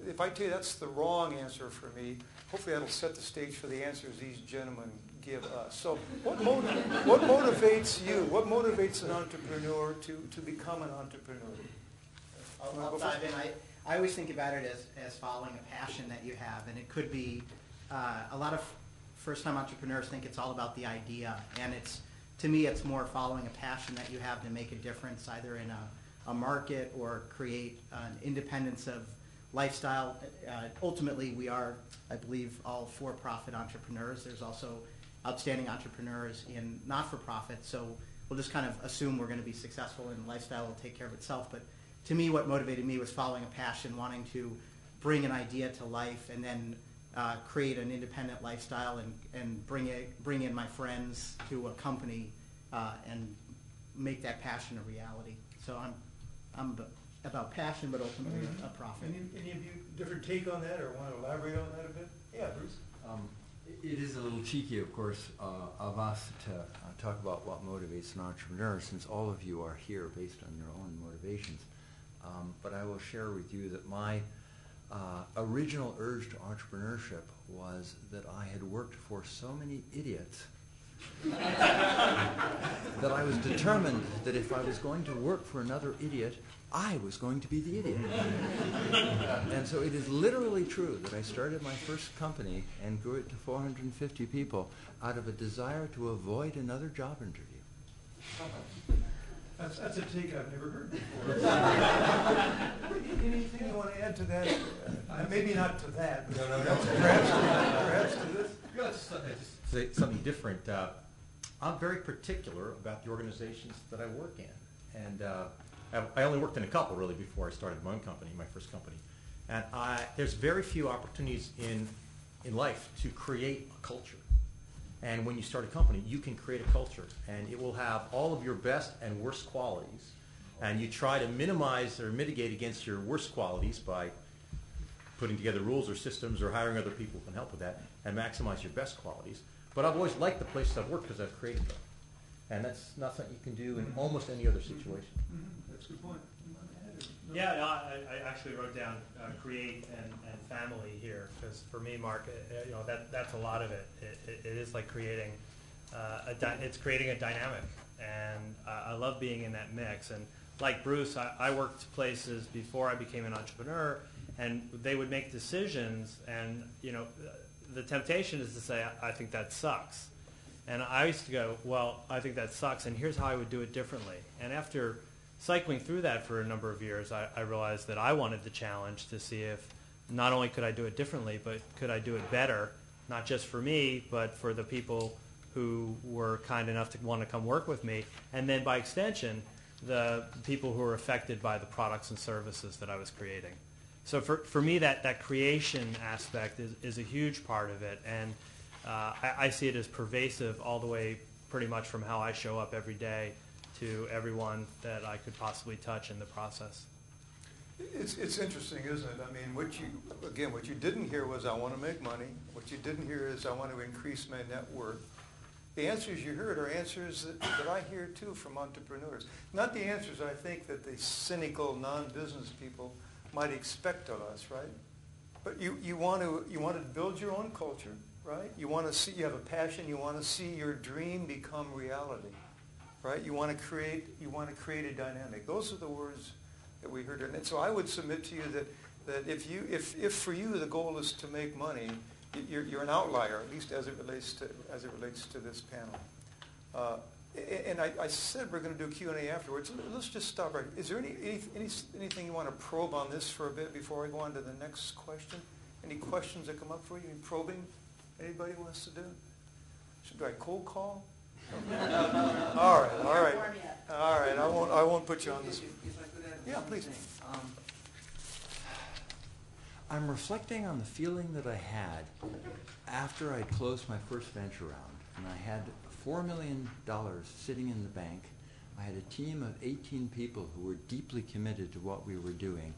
if I tell you that's the wrong answer for me, hopefully that'll set the stage for the answers these gentlemen give us. So what motivates you? What motivates an entrepreneur to become an entrepreneur? I'll dive in. I always think about it as following a passion that you have, and it could be a lot of first-time entrepreneurs think it's all about the idea, and to me it's more following a passion that you have to make a difference either in a market or create an independence of lifestyle. Ultimately, we are, I believe, all for-profit entrepreneurs. There's also outstanding entrepreneurs in not-for-profit, so we'll just kind of assume we're going to be successful and lifestyle will take care of itself. But to me, what motivated me was following a passion, wanting to bring an idea to life and then create an independent lifestyle and bring in my friends to a company and make that passion a reality. So I'm about passion, but ultimately a profit. Any of you different take on that or want to elaborate on that a bit? Yeah, Bruce. It is a little cheeky, of course, of us to talk about what motivates an entrepreneur, since all of you are here based on your own motivations. But I will share with you that my original urge to entrepreneurship was that I had worked for so many idiots that I was determined that if I was going to work for another idiot, I was going to be the idiot. And so it is literally true that I started my first company and grew it to 450 people out of a desire to avoid another job interview. That's a take I've never heard before. Anything you want to add to that? Maybe not to that, but perhaps to this? Just say something different. I'm very particular about the organizations that I work in. And I only worked in a couple, really, before I started my own company, my first company. And there's very few opportunities in life to create a culture. And when you start a company, you can create a culture, and it will have all of your best and worst qualities. And you try to minimize or mitigate against your worst qualities by putting together rules or systems or hiring other people who can help with that, and maximize your best qualities. But I've always liked the places I've worked because I've created them. And that's not something you can do in almost any other situation. That's a good point. Yeah, no, I actually wrote down create and family here, because for me, Mark, that's a lot of it. It is like creating it's creating a dynamic, and I love being in that mix. And like Bruce, I worked places before I became an entrepreneur, and they would make decisions, and the temptation is to say, I think that sucks. And I used to go, well, I think that sucks, and here's how I would do it differently. And after cycling through that for a number of years, I realized that I wanted the challenge to see if not only could I do it differently, but could I do it better, not just for me, but for the people who were kind enough to want to come work with me, and then by extension, the people who were affected by the products and services that I was creating. So for me, that creation aspect is a huge part of it, and I see it as pervasive all the way pretty much from how I show up every day to everyone that I could possibly touch in the process. It's interesting, isn't it? I mean, what you didn't hear was I want to make money. What you didn't hear is I want to increase my net worth. The answers you heard are answers that I hear too from entrepreneurs. Not the answers I think that the cynical non-business people might expect of us, right? But you want to build your own culture, right? You want to see, you have a passion, you want to see your dream become reality, right? You want to create a dynamic. Those are the words that we heard. And so I would submit to you that if for you the goal is to make money, you're an outlier, at least as it relates to this panel. And I said we're going to do Q&A afterwards. Let's just stop right. Is there anything you want to probe on this for a bit before I go on to the next question? Any questions that come up for you? Any probing anybody wants to do? Should I cold call? All right. I won't put you on this. Yeah, please. I'm reflecting on the feeling that I had after I closed my first venture round, and I had $4 million sitting in the bank. I had a team of 18 people who were deeply committed to what we were doing.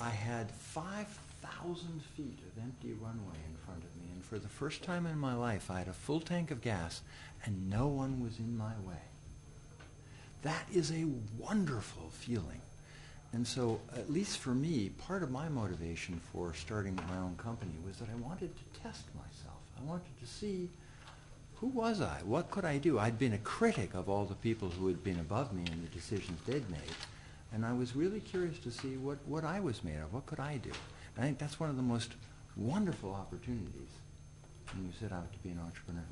I had 5,000 feet of empty runway in front of me, and for the first time in my life, I had a full tank of gas, and no one was in my way. That is a wonderful feeling. And so, at least for me, part of my motivation for starting my own company was that I wanted to test myself. I wanted to see, who was I? What could I do? I'd been a critic of all the people who had been above me and the decisions they'd made. And I was really curious to see what I was made of. What could I do? And I think that's one of the most wonderful opportunities when you set out to be an entrepreneur.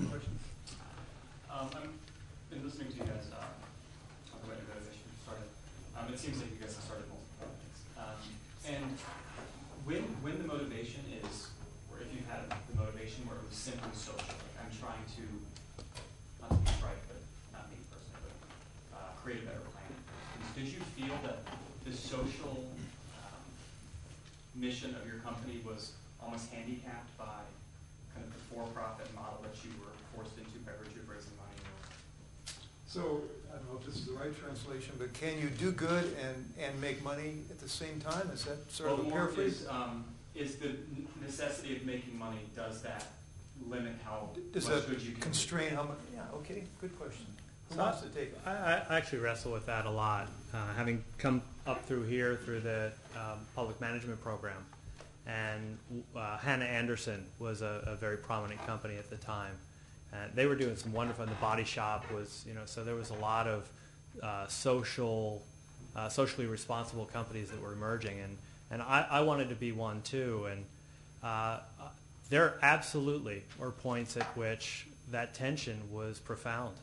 Questions? I've been listening to you guys talk about your motivation to start it. It seems like you guys have started multiple projects. And when the motivation is, or if you had the motivation where it was simply social, like I'm trying to, not to be trite, but not me personally, but create a better planet. Did you feel that the social mission of your company was almost handicapped by kind of the for-profit model that you were forced into by virtue of raising money? So, I don't know if this is the right translation, but can you do good and make money at the same time? Is that sort of a paraphrase? Is the necessity of making money, does that limit how Does much that good you can constrain how much? Yeah, okay, good question. Who So wants to take it? I actually wrestle with that a lot, having come up through here through the public management program. And Hannah Anderson was a very prominent company at the time. They were doing some wonderful, and the Body Shop was, so there was a lot of socially responsible companies that were emerging, and I wanted to be one too. And there absolutely were points at which that tension was profound.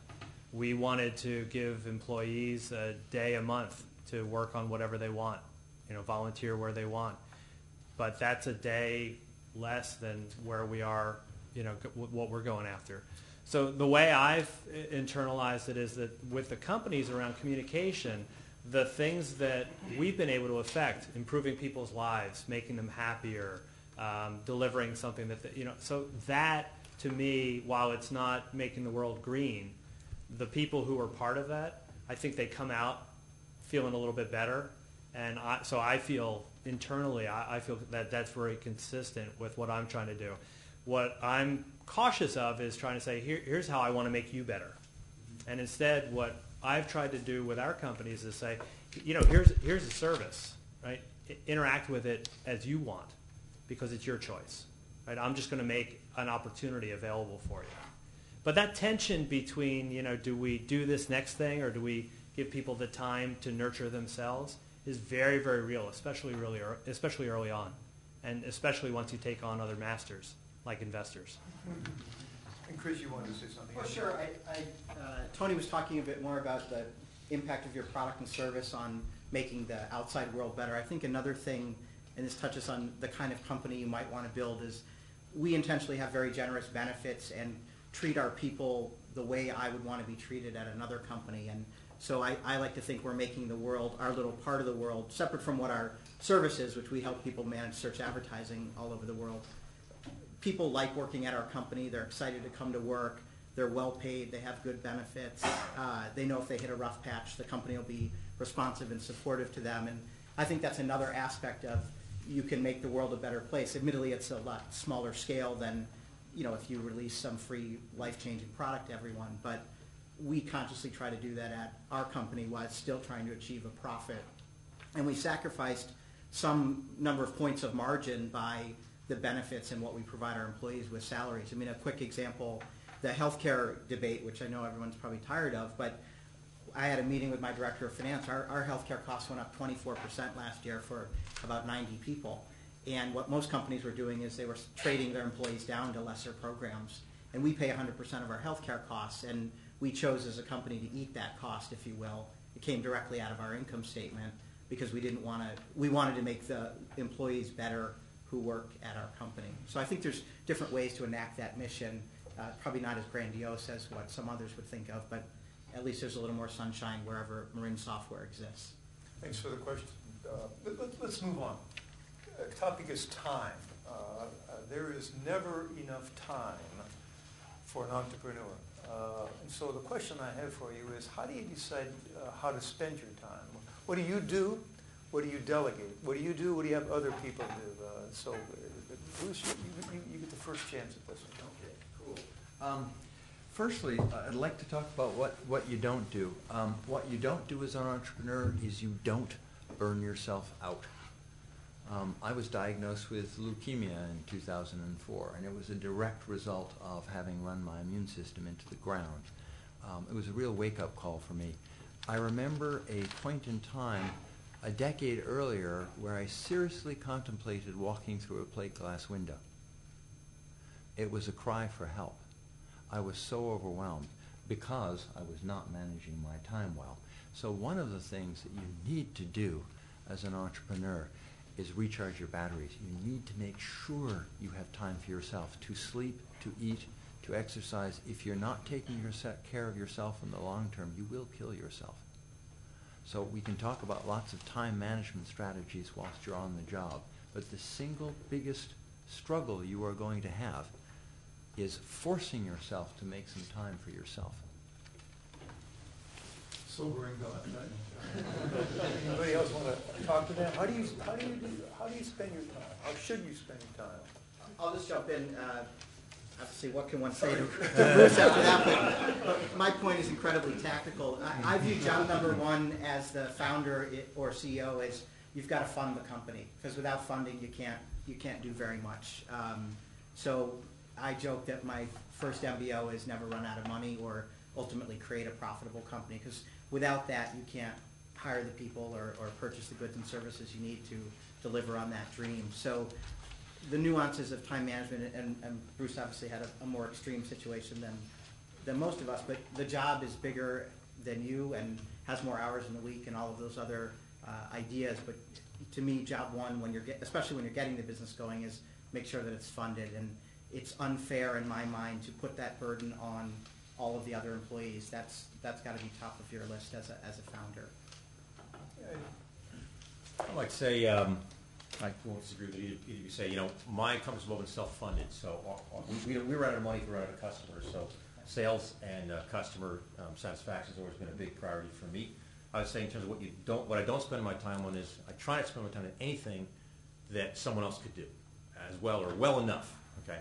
We wanted to give employees a day a month to work on whatever they want, volunteer where they want. But that's a day less than where we are, what we're going after. So the way I've internalized it is that with the companies around communication, the things that we've been able to affect, improving people's lives, making them happier, delivering something that, so that to me, while it's not making the world green, the people who are part of that, I think they come out feeling a little bit better. And so I feel internally, I feel that that's very consistent with what I'm trying to do. What I'm cautious of is trying to say, here's how I want to make you better. And instead, what I've tried to do with our companies is say, here's a service, right? Interact with it as you want, because it's your choice, right? I'm just going to make an opportunity available for you. But that tension between, do we do this next thing or do we give people the time to nurture themselves is very, very real, especially early on, and especially once you take on other masters like investors. And Chris, you wanted to say something? Well, sure. Tony was talking a bit more about the impact of your product and service on making the outside world better. I think another thing, and this touches on the kind of company you might want to build, is we intentionally have very generous benefits and treat our people the way I would want to be treated at another company. And so I like to think we're making the world, our little part of the world, separate from what our service is, which we help people manage search advertising all over the world. People like working at our company. They're excited to come to work. They're well paid. They have good benefits. They know if they hit a rough patch, the company will be responsive and supportive to them. And I think that's another aspect of you can make the world a better place. Admittedly, it's a lot smaller scale than if you release some free life-changing product to everyone. But we consciously try to do that at our company while still trying to achieve a profit. And we sacrificed some number of points of margin by the benefits and what we provide our employees with salaries. I mean, a quick example, the healthcare debate, which I know everyone's probably tired of, but I had a meeting with my director of finance. Our healthcare costs went up 24% last year for about 90 people. And what most companies were doing is they were trading their employees down to lesser programs. And we pay 100% of our healthcare costs, and we chose as a company to eat that cost, if you will. It came directly out of our income statement because we wanted to make the employees better who work at our company. So I think there's different ways to enact that mission, probably not as grandiose as what some others would think of, but at least there's a little more sunshine wherever Marin software exists. Thanks for the question. Let's move on. The topic is time. There is never enough time for an entrepreneur. And so the question I have for you is, how do you decide how to spend your time? What do you do? What do you delegate? What do you do? What do you have other people do? So, Bruce, you get the first chance at this one. Okay, cool. Firstly, I'd like to talk about what you don't do. What you don't do as an entrepreneur is you don't burn yourself out. I was diagnosed with leukemia in 2004, and it was a direct result of having run my immune system into the ground. It was a real wake-up call for me. I remember a point in time a decade earlier where I seriously contemplated walking through a plate glass window. It was a cry for help. I was so overwhelmed because I was not managing my time well. So one of the things that you need to do as an entrepreneur is recharge your batteries. You need to make sure you have time for yourself, to sleep, to eat, to exercise. If you're not taking care of yourself in the long term, you will kill yourself. So we can talk about lots of time management strategies whilst you're on the job, but the single biggest struggle you are going to have is forcing yourself to make some time for yourself. Sobering thought. Anybody else want to talk to that? How do you spend your time? How should you spend your time? I'll just jump in. Obviously, what can one say to Bruce after that? But my point is incredibly tactical. I view job number one as the founder or CEO as you've got to fund the company, because without funding you can't do very much. So I joke that my first MBO is never run out of money or ultimately create a profitable company, because without that you can't hire the people or purchase the goods and services you need to deliver on that dream. So the nuances of time management, and Bruce obviously had a more extreme situation than most of us, but the job is bigger than you and has more hours in the week and all of those other ideas. But to me, job one, especially when you're getting the business going, is make sure that it's funded. And it's unfair in my mind to put that burden on all of the other employees. That's got to be top of your list as a founder. I might say, I won't disagree with either of you say, my company's been self-funded, so we run out of money to run out of customers, so sales and customer satisfaction has always been a big priority for me. I would say in terms of what I don't spend my time on is I try not to spend my time on anything that someone else could do as well or well enough, okay?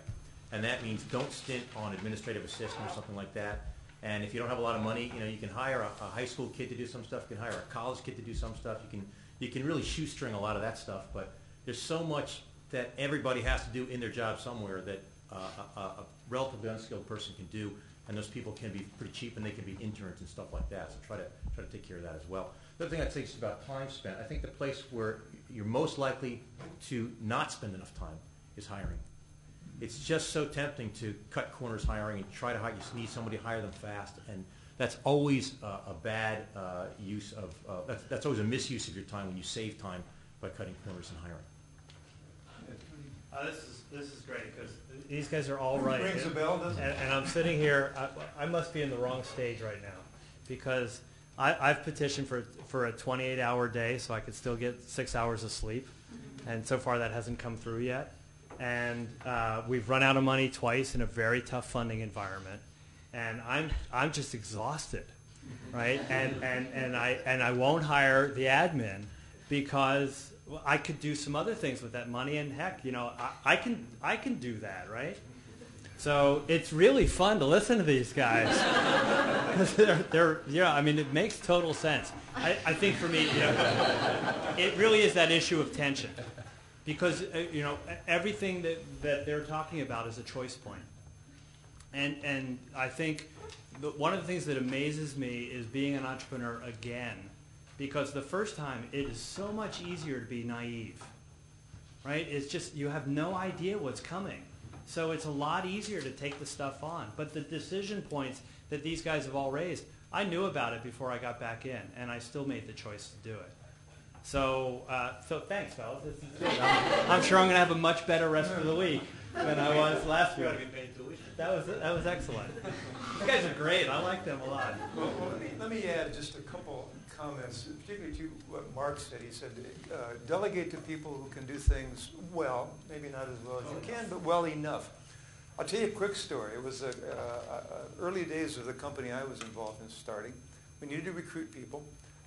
And that means don't stint on administrative assistant or something like that. And if you don't have a lot of money, you can hire a high school kid to do some stuff. You can hire a college kid to do some stuff. You can really shoestring a lot of that stuff. But there's so much that everybody has to do in their job somewhere that a relatively unskilled person can do. And those people can be pretty cheap, and they can be interns and stuff like that. So try to take care of that as well. The other thing I'd say is about time spent. I think the place where you're most likely to not spend enough time is hiring. It's just so tempting to cut corners hiring and try to hire. You need somebody to hire them fast, and that's always a bad use of. That's always a misuse of your time when you save time by cutting corners and hiring. This is great because these guys are all right. Rings a bell, doesn't it? And I'm sitting here. I must be in the wrong stage right now because I've petitioned for a 28-hour day so I could still get 6 hours of sleep, and so far that hasn't come through yet. And we've run out of money twice in a very tough funding environment, and I'm just exhausted, right? And I won't hire the admin because I could do some other things with that money, and heck, I can do that, right? So it's really fun to listen to these guys because they're it makes total sense. I think for me, it really is that issue of tension. Because everything that they're talking about is a choice point, and I think one of the things that amazes me is being an entrepreneur again, because the first time it is so much easier to be naive, right? It's just you have no idea what's coming, so it's a lot easier to take the stuff on. But the decision points that these guys have all raised, I knew about it before I got back in, and I still made the choice to do it. So thanks, fellas. This is good. I'm sure I'm going to have a much better rest of the week than I was last week. That was excellent. You guys are great. I like them a lot. Well, let me add just a couple comments, particularly to what Mark said. He said, delegate to people who can do things well, maybe not as well as you can, but well enough. I'll tell you a quick story. It was early days of the company I was involved in starting. We needed to recruit people.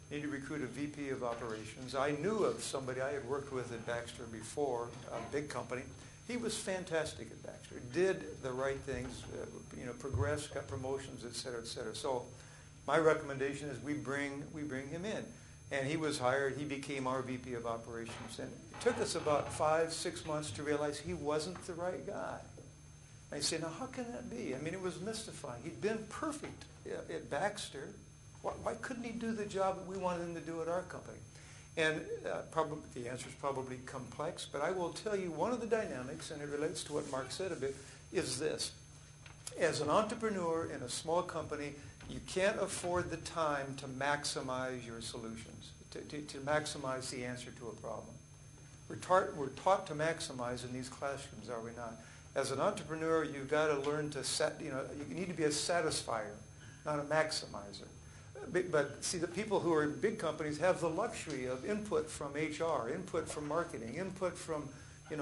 Needed to recruit a VP of operations. I knew of somebody I had worked with at Baxter before, a big company. He was fantastic at Baxter, did the right things, progressed, got promotions, et cetera, et cetera. So my recommendation is we bring him in. And he was hired, he became our VP of operations. And it took us about 5-6 months to realize he wasn't the right guy. And I say, now how can that be? It was mystifying. He'd been perfect at Baxter. Why couldn't he do the job that we wanted him to do at our company? And the answer is probably complex, but I will tell you one of the dynamics, and it relates to what Mark said a bit, is this. As an entrepreneur in a small company, you can't afford the time to maximize your solutions, to maximize the answer to a problem. We're taught to maximize in these classrooms, are we not? As an entrepreneur, you've got to learn to you need to be a satisfier, not a maximizer. But see, the people who are in big companies have the luxury of input from HR, input from marketing, input from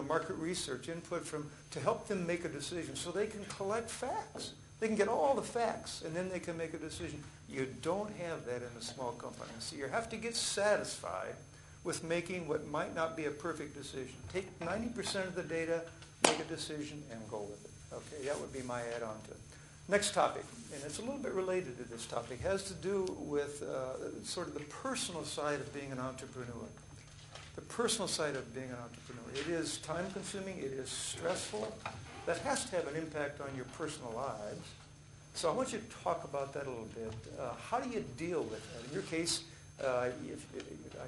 market research, input to help them make a decision so they can collect facts. They can get all the facts, and then they can make a decision. You don't have that in a small company. So you have to get satisfied with making what might not be a perfect decision. Take 90% of the data, make a decision, and go with it. Okay, that would be my add-on to it. Next topic, and it's a little bit related to this topic, has to do with sort of the personal side of being an entrepreneur. The personal side of being an entrepreneur. It is time-consuming. It is stressful. That has to have an impact on your personal lives. So I want you to talk about that a little bit. How do you deal with that? In your case, I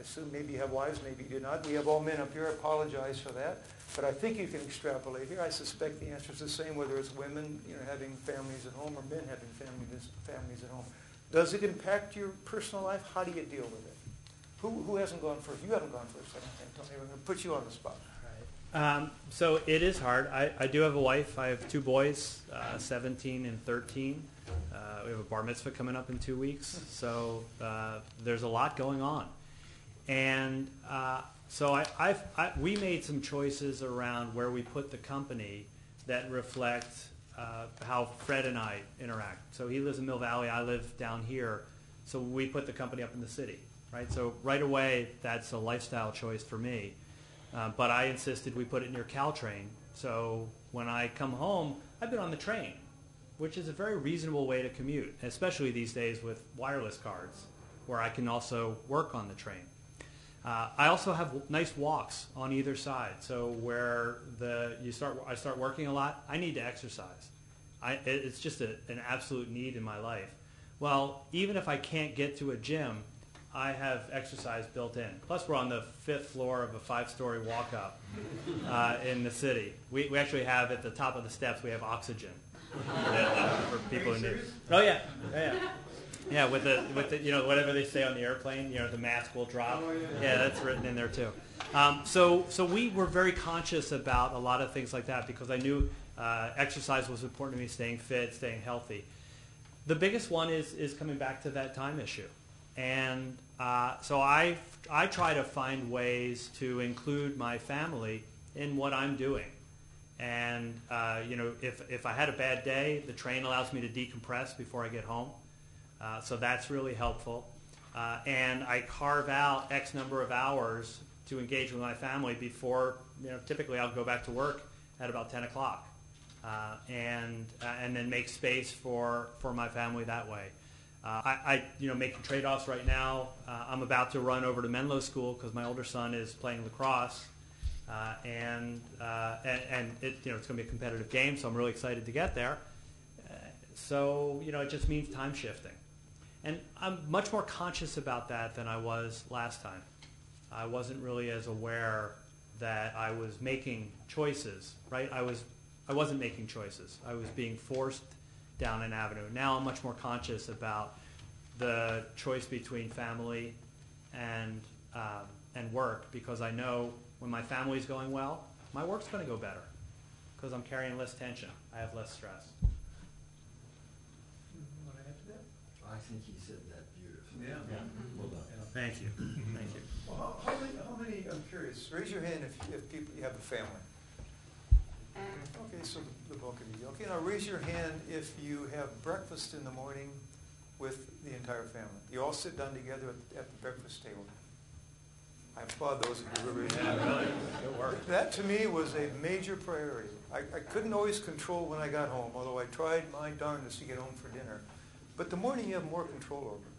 assume maybe you have wives, maybe you do not. We have all men up here. I apologize for that. But I think you can extrapolate here. I suspect the answer is the same, whether it's women having families at home or men having families at home. Does it impact your personal life? How do you deal with it? Who hasn't gone first? You haven't gone first, I don't think. I'm going to put you on the spot. So it is hard. I do have a wife. I have 2 boys, 17 and 13. We have a bar mitzvah coming up in 2 weeks. So there's a lot going on. And so we made some choices around where we put the company that reflect how Fred and I interact. So he lives in Mill Valley. I live down here. So we put the company up in the city, right? So right away, that's a lifestyle choice for me. But I insisted we put it near Caltrain. So when I come home, I've been on the train, which is a very reasonable way to commute, especially these days with wireless cards, where I can also work on the train. I also have nice walks on either side. So where I start working a lot, I need to exercise. It's just an absolute need in my life. Well, even if I can't get to a gym, I have exercise built in. Plus, we're on the 5th floor of a 5-story walk-up in the city. We actually have, at the top of the steps, we have oxygen for people who need. Oh yeah, yeah. Yeah, with the whatever they say on the airplane, the mask will drop. Yeah, that's written in there too. So we were very conscious about a lot of things like that because I knew exercise was important to me, staying fit, staying healthy. The biggest one is coming back to that time issue. And so I try to find ways to include my family in what I'm doing. And if I had a bad day, the train allows me to decompress before I get home. So that's really helpful. And I carve out X number of hours to engage with my family before, typically I'll go back to work at about 10 o'clock. And then make space for my family that way. Making trade-offs right now. I'm about to run over to Menlo School because my older son is playing lacrosse, and it's going to be a competitive game, so I'm really excited to get there. So it just means time shifting, and I'm much more conscious about that than I was last time. I wasn't really as aware that I was making choices. Right? I wasn't making choices. I was being forced down an avenue. Now I'm much more conscious about the choice between family and work because I know when my family's going well, my work's going to go better because I'm carrying less tension. I have less stress. Want to add to that? I think he said that beautifully. Yeah. Well done. Thank you. Thank you. Well, how many, I'm curious, raise your hand if people, you have a family. Okay, so the bulk of you. Okay, now raise your hand if you have breakfast in the morning with the entire family. You all sit down together at the breakfast table. I applaud those of you who raised their hand. Good work. That to me was a major priority. I couldn't always control when I got home, although I tried my darndest to get home for dinner. But the morning you have more control over.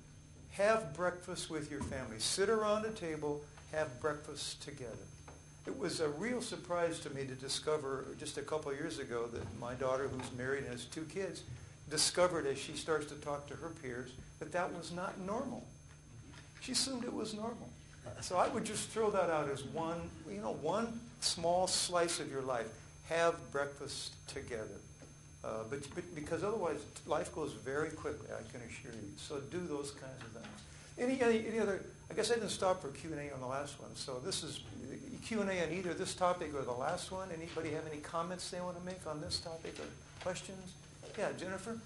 Have breakfast with your family. Sit around a table, have breakfast together. It was a real surprise to me to discover just a couple of years ago that my daughter, who's married and has 2 kids, discovered as she starts to talk to her peers that was not normal. She assumed it was normal. So I would just throw that out as one small slice of your life. Have breakfast together. But because otherwise life goes very quickly, I can assure you. So do those kinds of things. Any other? I guess I didn't stop for Q&A on the last one. So this is Q&A on either this topic or the last one. Anybody have any comments they want to make on this topic or questions? Yeah, Jennifer?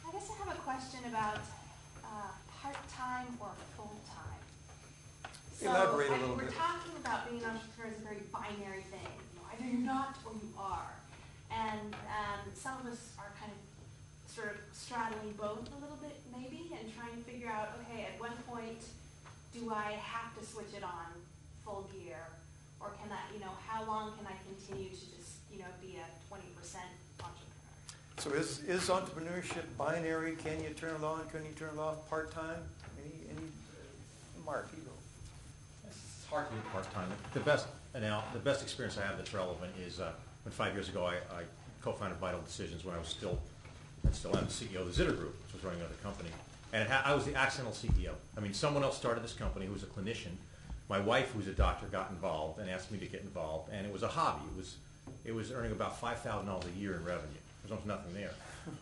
I guess I have a question about part-time or full-time. Elaborate a little bit. We're talking about being an entrepreneur is a very binary thing. Either you're not or you are. And some of us are kind of sort of straddling both a little bit maybe and trying to figure out, okay, at one point, do I have to switch it on full gear? Or can I, how long can I continue to just, be a 20% entrepreneur? So is entrepreneurship binary? Can you turn it on? Can you turn it off? Part-time? Any Mark, you go. It's hard to do part-time. The best experience I have that's relevant is when 5 years ago I co-founded Vital Decisions when I still am the CEO of the Zitter Group, which was running another company. And I was the accidental CEO. I mean, someone else started this company who was a clinician. My wife, who's a doctor, got involved and asked me to get involved. And it was a hobby. It was earning about $5,000 a year in revenue. There's almost nothing there.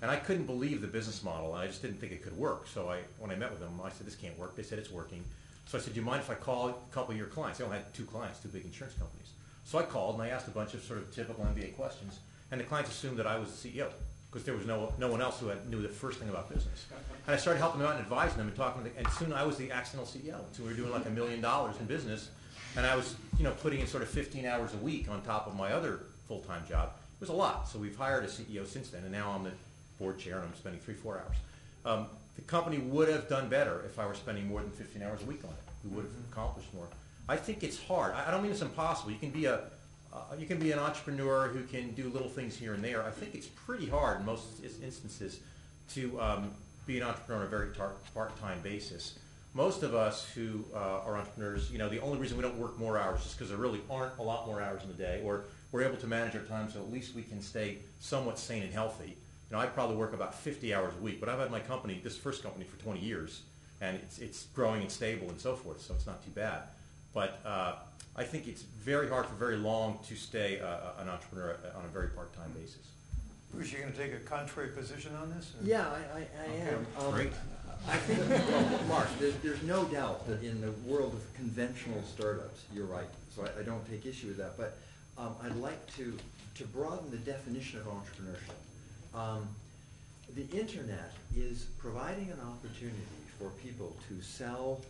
And I couldn't believe the business model, and I just didn't think it could work. So when I met with them, I said, this can't work. They said, it's working. So I said, do you mind if I call a couple of your clients? They only had 2 clients, 2 big insurance companies. So I called and I asked a bunch of sort of typical MBA questions, and the clients assumed that I was the CEO because there was no one else who knew the first thing about business. And I started helping them out and advising them and talking to them, and soon I was the accidental CEO. So we were doing like $1 million in business, and I was putting in sort of 15 hours a week on top of my other full-time job. It was a lot. So we've hired a CEO since then, and now I'm the board chair and I'm spending 3-4 hours. The company would have done better if I were spending more than 15 hours a week on it. We would have accomplished more. I think it's hard. I don't mean it's impossible. You can be an entrepreneur who can do little things here and there. I think it's pretty hard in most instances to be an entrepreneur on a very part-time basis. Most of us who are entrepreneurs, the only reason we don't work more hours is because there really aren't a lot more hours in the day, or we're able to manage our time so at least we can stay somewhat sane and healthy. I probably work about 50 hours a week, but I've had my company, this first company, for 20 years, and it's growing and stable and so forth, so it's not too bad. But I think it's very hard for very long to stay an entrepreneur on a very part-time basis. Bruce, you going to take a contrary position on this? Or? Yeah, I am. Great. I think, well, Mark, there's no doubt that in the world of conventional startups, you're right, so I don't take issue with that, but I'd like to broaden the definition of entrepreneurship. The internet is providing an opportunity for people to sell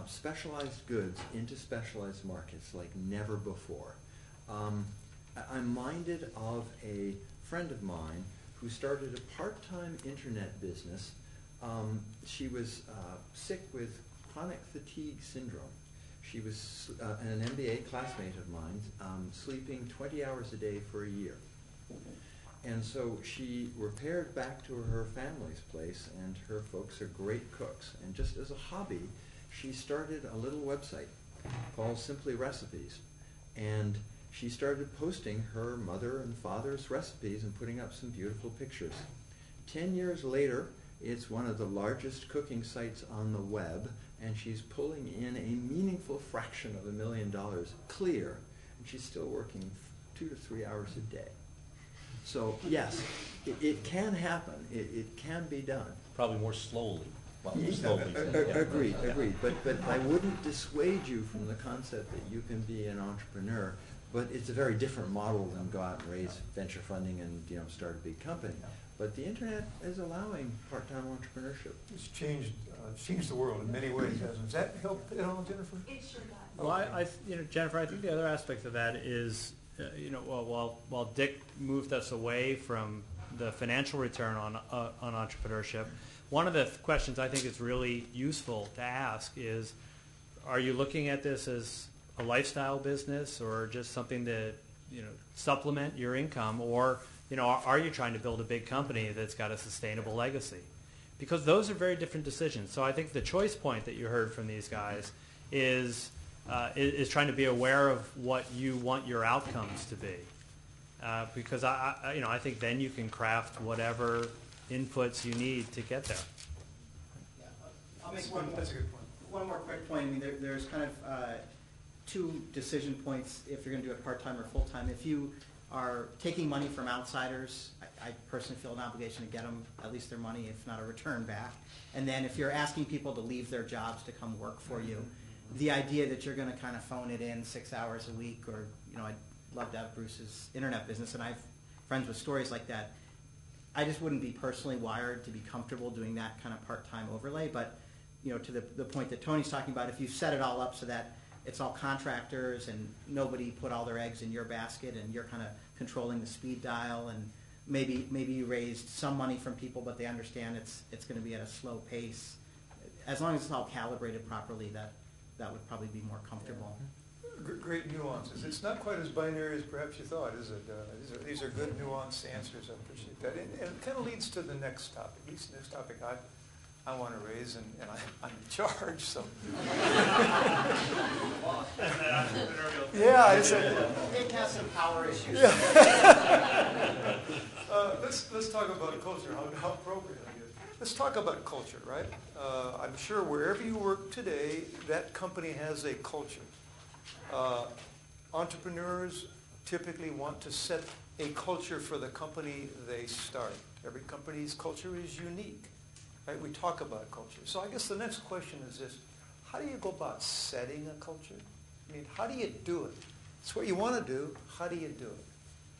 specialized goods into specialized markets like never before. I'm minded of a friend of mine who started a part-time internet business. She was sick with chronic fatigue syndrome. She was an MBA classmate of mine, sleeping 20 hours a day for a year. And so she repaired back to her family's place, and her folks are great cooks. And just as a hobby, she started a little website called Simply Recipes. And she started posting her mother and father's recipes and putting up some beautiful pictures. 10 years later, it's one of the largest cooking sites on the web, and she's pulling in a meaningful fraction of $1 million clear, and she's still working 2 to 3 hours a day. So yes, it can happen. It can be done. Probably more slowly. Agreed. But I wouldn't dissuade you from the concept that you can be an entrepreneur. But it's a very different model than go out and raise venture funding and start a big company. But the internet is allowing part-time entrepreneurship. It's changed the world in many ways, hasn't it? Does that help at all, Jennifer? It sure does. Well, Jennifer, I think the other aspect of that is, while Dick moved us away from the financial return on entrepreneurship, one of the questions I think is really useful to ask is, are you looking at this as a lifestyle business or just something to supplement your income, or are you trying to build a big company that's got a sustainable legacy? Because those are very different decisions. So I think the choice point that you heard from these guys is trying to be aware of what you want your outcomes to be, because I think then you can craft whatever inputs you need to get there. Yeah, I'll make That's a good point. one more quick point. I mean, there's kind of two decision points if you're going to do it part-time or full-time. If you are taking money from outsiders, I personally feel an obligation to get them at least their money, if not a return back. And then if you're asking people to leave their jobs to come work for you, the idea that you're going to kind of phone it in 6 hours a week, or I'd love to have Bruce's internet business, and I have friends with stories like that. I just wouldn't be personally wired to be comfortable doing that kind of part-time overlay. But to the point that Tony's talking about, if you set it all up so that it's all contractors and nobody put all their eggs in your basket, and you're kind of controlling the speed dial, and maybe you raised some money from people, but they understand it's going to be at a slow pace. As long as it's all calibrated properly, that would probably be more comfortable. Great nuances. It's not quite as binary as perhaps you thought, is it? These are good nuanced answers. I appreciate that. And it kind of leads to the next topic. At least the next topic I want to raise, and I'm in charge, so. Yeah, It has some power issues. Yeah. Let's talk about culture. How appropriate, I guess. Let's talk about culture, right? I'm sure wherever you work today, that company has a culture. Entrepreneurs typically want to set a culture for the company they start. Every company's culture is unique. Right? We talk about culture. So I guess the next question is this: how do you go about setting a culture? I mean, how do you do it? It's what you want to do. How do you do it?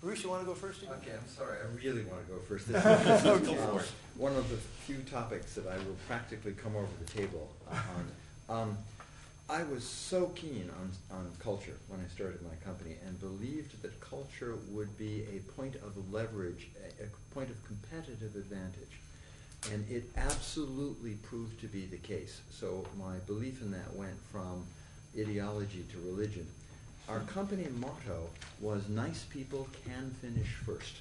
Bruce, you want to go first again? Okay, I'm sorry. I really want to go first. This Go is for it. one of the few topics that I will practically come over the table on. I was so keen on culture when I started my company and believed that culture would be a point of leverage, a point of competitive advantage. And it absolutely proved to be the case. So my belief in that went from ideology to religion. Our company motto was, nice people can finish first.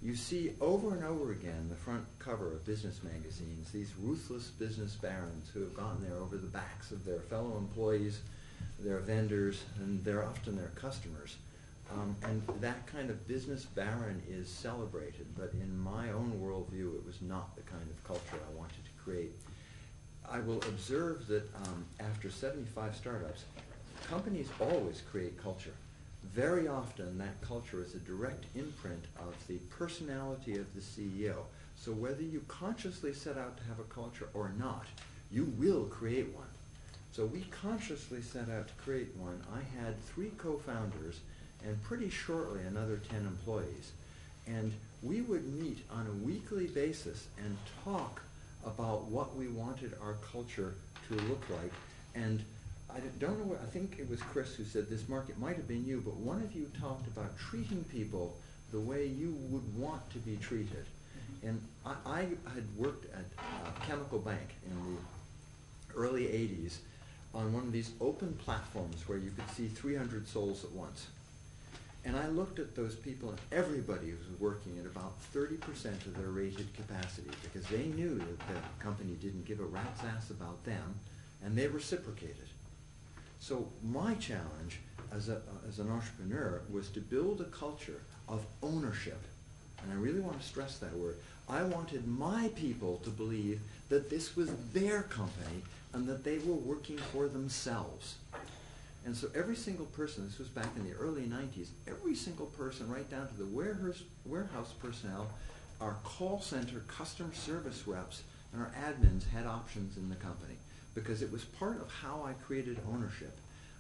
You see over and over again the front cover of business magazines, these ruthless business barons who have gotten there over the backs of their fellow employees, their vendors, and they're often their customers. And that kind of business baron is celebrated, but in my own worldview, it was not the kind of culture I wanted to create. I will observe that after 75 startups, companies always create culture. Very often, that culture is a direct imprint of the personality of the CEO. So whether you consciously set out to have a culture or not, you will create one. So we consciously set out to create one. I had 3 co-founders and pretty shortly another 10 employees. And we would meet on a weekly basis and talk about what we wanted our culture to look like. And I don't know, I think it was Chris who said this, Mark, it might have been you, but one of you talked about treating people the way you would want to be treated. And I had worked at Chemical Bank in the early 80s on one of these open platforms where you could see 300 souls at once. And I looked at those people, and everybody was working at about 30% of their rated capacity because they knew that the company didn't give a rat's ass about them, and they reciprocated. So my challenge as an entrepreneur was to build a culture of ownership. And I really want to stress that word. I wanted my people to believe that this was their company and that they were working for themselves. And so every single person, this was back in the early 90s, every single person right down to the warehouse personnel, our call center customer service reps, and our admins had options in the company because it was part of how I created ownership.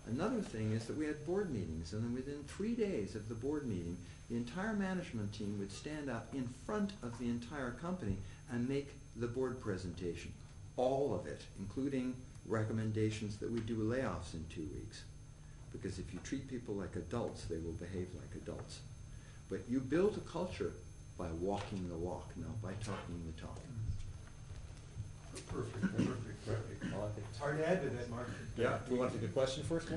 Another thing is that we had board meetings, and then within 3 days of the board meeting, the entire management team would stand up in front of the entire company and make the board presentation. All of it, including recommendations that we do layoffs in 2 weeks. Because if you treat people like adults, they will behave like adults. But you build a culture by walking the walk, not by talking the talk. Perfect. I like it. It's hard to add to that, Mark. Yeah. Do we want to take a question first?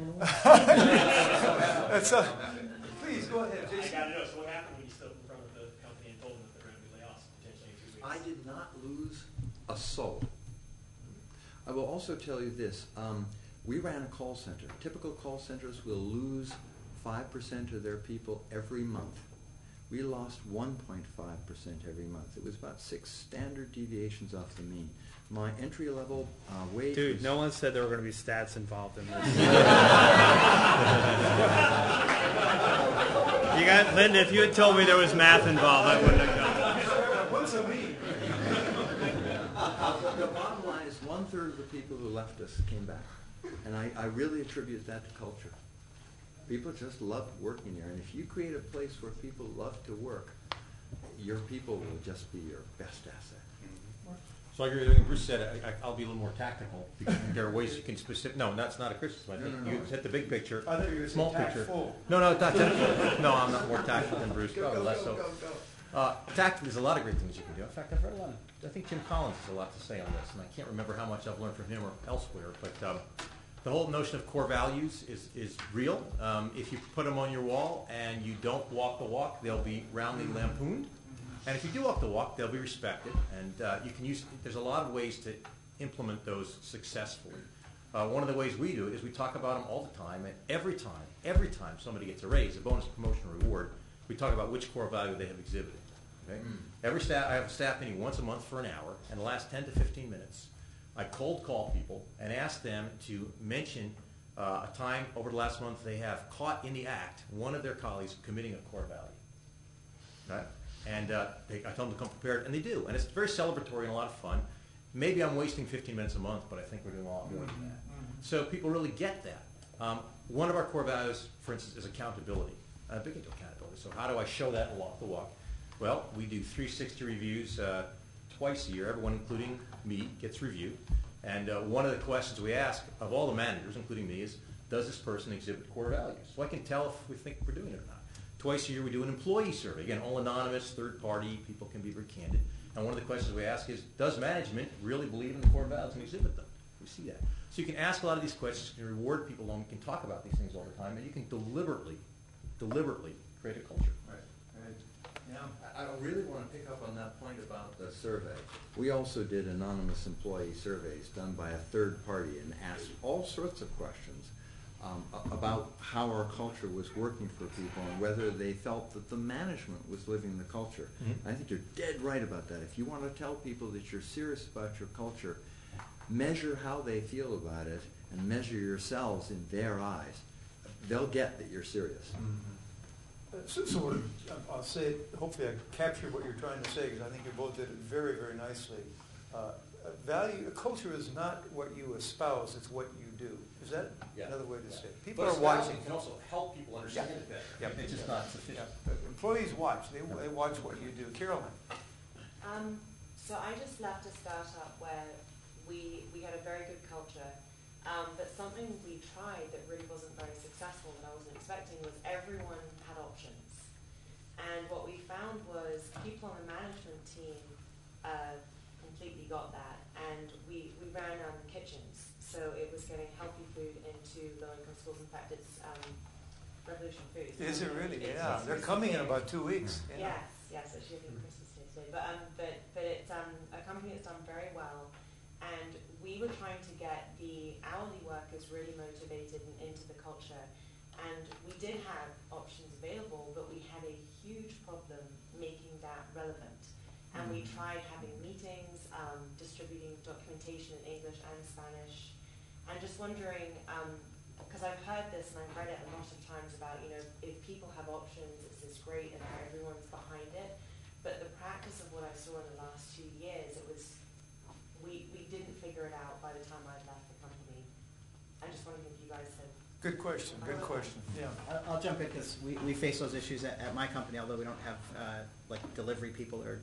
That's please, go ahead, I Jason. got to know, so what happened when you stood in front of the company and told them that they're going to be layoffs potentially in 2 weeks? I did not lose a soul. I will also tell you this. We ran a call center. Typical call centers will lose 5% of their people every month. We lost 1.5% every month. It was about 6 standard deviations off the mean. My entry-level wage Dude, was... no one said there were going to be stats involved in this. Linda, if you had told me there was math involved, I wouldn't have come. What's a mean? The bottom line is 1/3 of the people who left us came back. And I really attribute that to culture. People just loved working there. And if you create a place where people love to work, your people will just be your best asset. So I agree with everything Bruce said. I'll be a little more tactical because there are ways you can No, that's not a criticism. I think you hit the big picture. I thought you were small saying picture. tactful. No, it's not tactful. No, I'm not more tactful than Bruce. Go, less so. go. Tactful, there's a lot of great things you can do. In fact, I've heard a lot of, I think Jim Collins has a lot to say on this, and I can't remember how much I've learned from him or elsewhere, but the whole notion of core values is real. If you put them on your wall and you don't walk the walk, they'll be roundly lampooned. And if you do walk the walk, they'll be respected. And you can use, there's a lot of ways to implement those successfully. One of the ways we do it is we talk about them all the time, and every time somebody gets a raise, a bonus, promotion, or reward, we talk about which core value they have exhibited. Okay? I have a staff meeting once a month for an hour, and the last 10 to 15 minutes, I cold call people and ask them to mention a time over the last month they have caught in the act one of their colleagues committing a core value. Right? And I tell them to come prepared, and they do. And it's very celebratory and a lot of fun. Maybe I'm wasting 15 minutes a month, but I think we're doing a lot more than that. So people really get that. One of our core values, for instance, is accountability. Big into accountability. So how do I show that and walk the walk? Well, we do 360 reviews twice a year. Everyone, including me, gets reviewed. And one of the questions we ask of all the managers, including me, is, does this person exhibit core values? So I can tell if we think we're doing it or not. Twice a year we do an employee survey. Again, all anonymous, third party, people can be very candid. And one of the questions we ask is, does management really believe in the core values and exhibit them? We see that. So you can ask a lot of these questions, you can reward people, and we can talk about these things all the time, and you can deliberately create a culture. Right. Yeah. I really want to pick up on that point about the survey. We also did anonymous employee surveys done by a third party and asked all sorts of questions about how our culture was working for people and whether they felt that the management was living the culture. I think you're dead right about that. If you want to tell people that you're serious about your culture, measure how they feel about it and measure yourselves in their eyes. They'll get that you're serious. So I'll say, hopefully I captured what you're trying to say, because I think you both did it very, very nicely. A culture is not what you espouse, it's what you do. Is that another way to say it? People are watching. Can also help people understand it better. Yeah. It's just not sufficient. Employees watch. They watch what you do. Caroline. So I just left a startup where we had a very good culture, but something we tried that really wasn't very successful that I wasn't expecting was everyone had options. And what we found was people on the management team completely got that, and we ran kitchens. So it was getting healthy food into low-income schools. In fact, it's Revolution Foods. Is it really? Yeah. They're coming in about 2 weeks. Yeah. Yes, actually, I think Christmas Day today. But it's a company that's done very well. And we were trying to get the hourly workers really motivated and into the culture. And we did have options available, but we had a huge problem making that relevant. And we tried having meetings, distributing documentation in English and Spanish. I'm just wondering, because I've heard this and I've read it a lot of times about, if people have options, it's this great and everyone's behind it. But the practice of what I saw in the last 2 years, it was, we didn't figure it out by the time I'd left the company. I just wondering if you guys had... Good question, good question. Yeah. I'll jump in because we face those issues at my company, although we don't have like delivery people or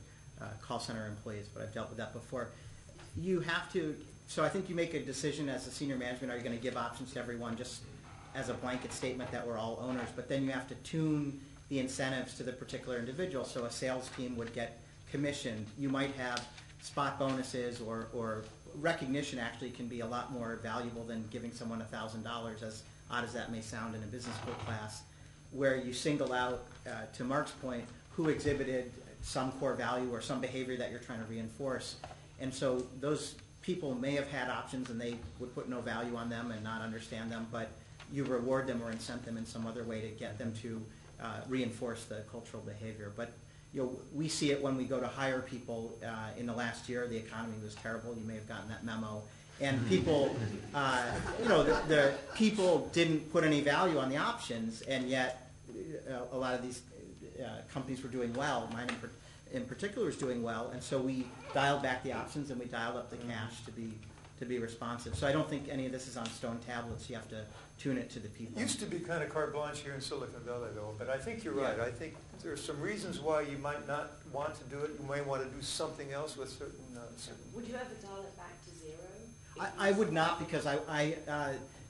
call center employees, but I've dealt with that before. You have to, so I think you make a decision as a senior management, are you going to give options to everyone just as a blanket statement that we're all owners, but then you have to tune the incentives to the particular individual. So a sales team would get commissioned. You might have spot bonuses or recognition actually can be a lot more valuable than giving someone $1,000, as odd as that may sound in a business school class, where you single out, to Mark's point, who exhibited some core value or some behavior that you're trying to reinforce. And so those people may have had options and they would put no value on them and not understand them, but you reward them or incent them in some other way to get them to reinforce the cultural behavior. But we see it when we go to hire people. In the last year, the economy was terrible. You may have gotten that memo. And people, the people didn't put any value on the options, and yet a lot of these companies were doing well. Mine in particular was doing well, and so we dialed back the options and we dialed up the cash to be responsive. So I don't think any of this is on stone tablets. You have to tune it to the people. It used to be kind of carte blanche here in Silicon Valley, though, but I think you're right. I think there's some reasons why you might not want to do it. You might want to do something else with certain... Would you ever dial it back to zero? I would not, because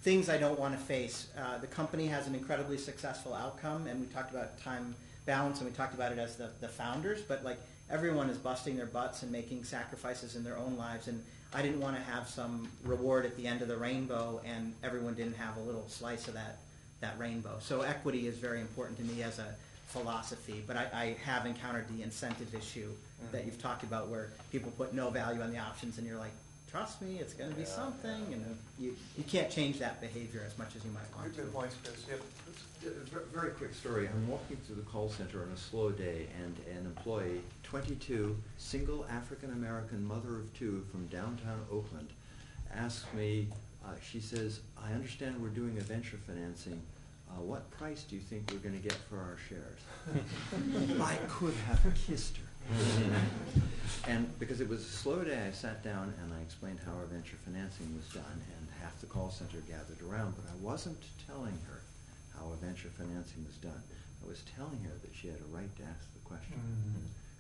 things I don't want to face. The company has an incredibly successful outcome, and we talked about time balance, and we talked about it as the founders, but like everyone is busting their butts and making sacrifices in their own lives, and I didn't want to have some reward at the end of the rainbow and everyone didn't have a little slice of that rainbow. So equity is very important to me as a philosophy, but I have encountered the incentive issue that you've talked about, where people put no value on the options and you're like, trust me, it's going to be something, and you can't change that behavior as much as you might want to. Good points, Chris. Yep. Very quick story. I'm walking through the call center on a slow day, and an employee, 22, single African-American mother of two from downtown Oakland, asks me, she says, I understand we're doing a venture financing. What price do you think we're going to get for our shares? I could have kissed her. And because it was a slow day, I sat down and I explained how our venture financing was done, and half the call center gathered around, but I wasn't telling her how a venture financing was done. I was telling her that she had a right to ask the question.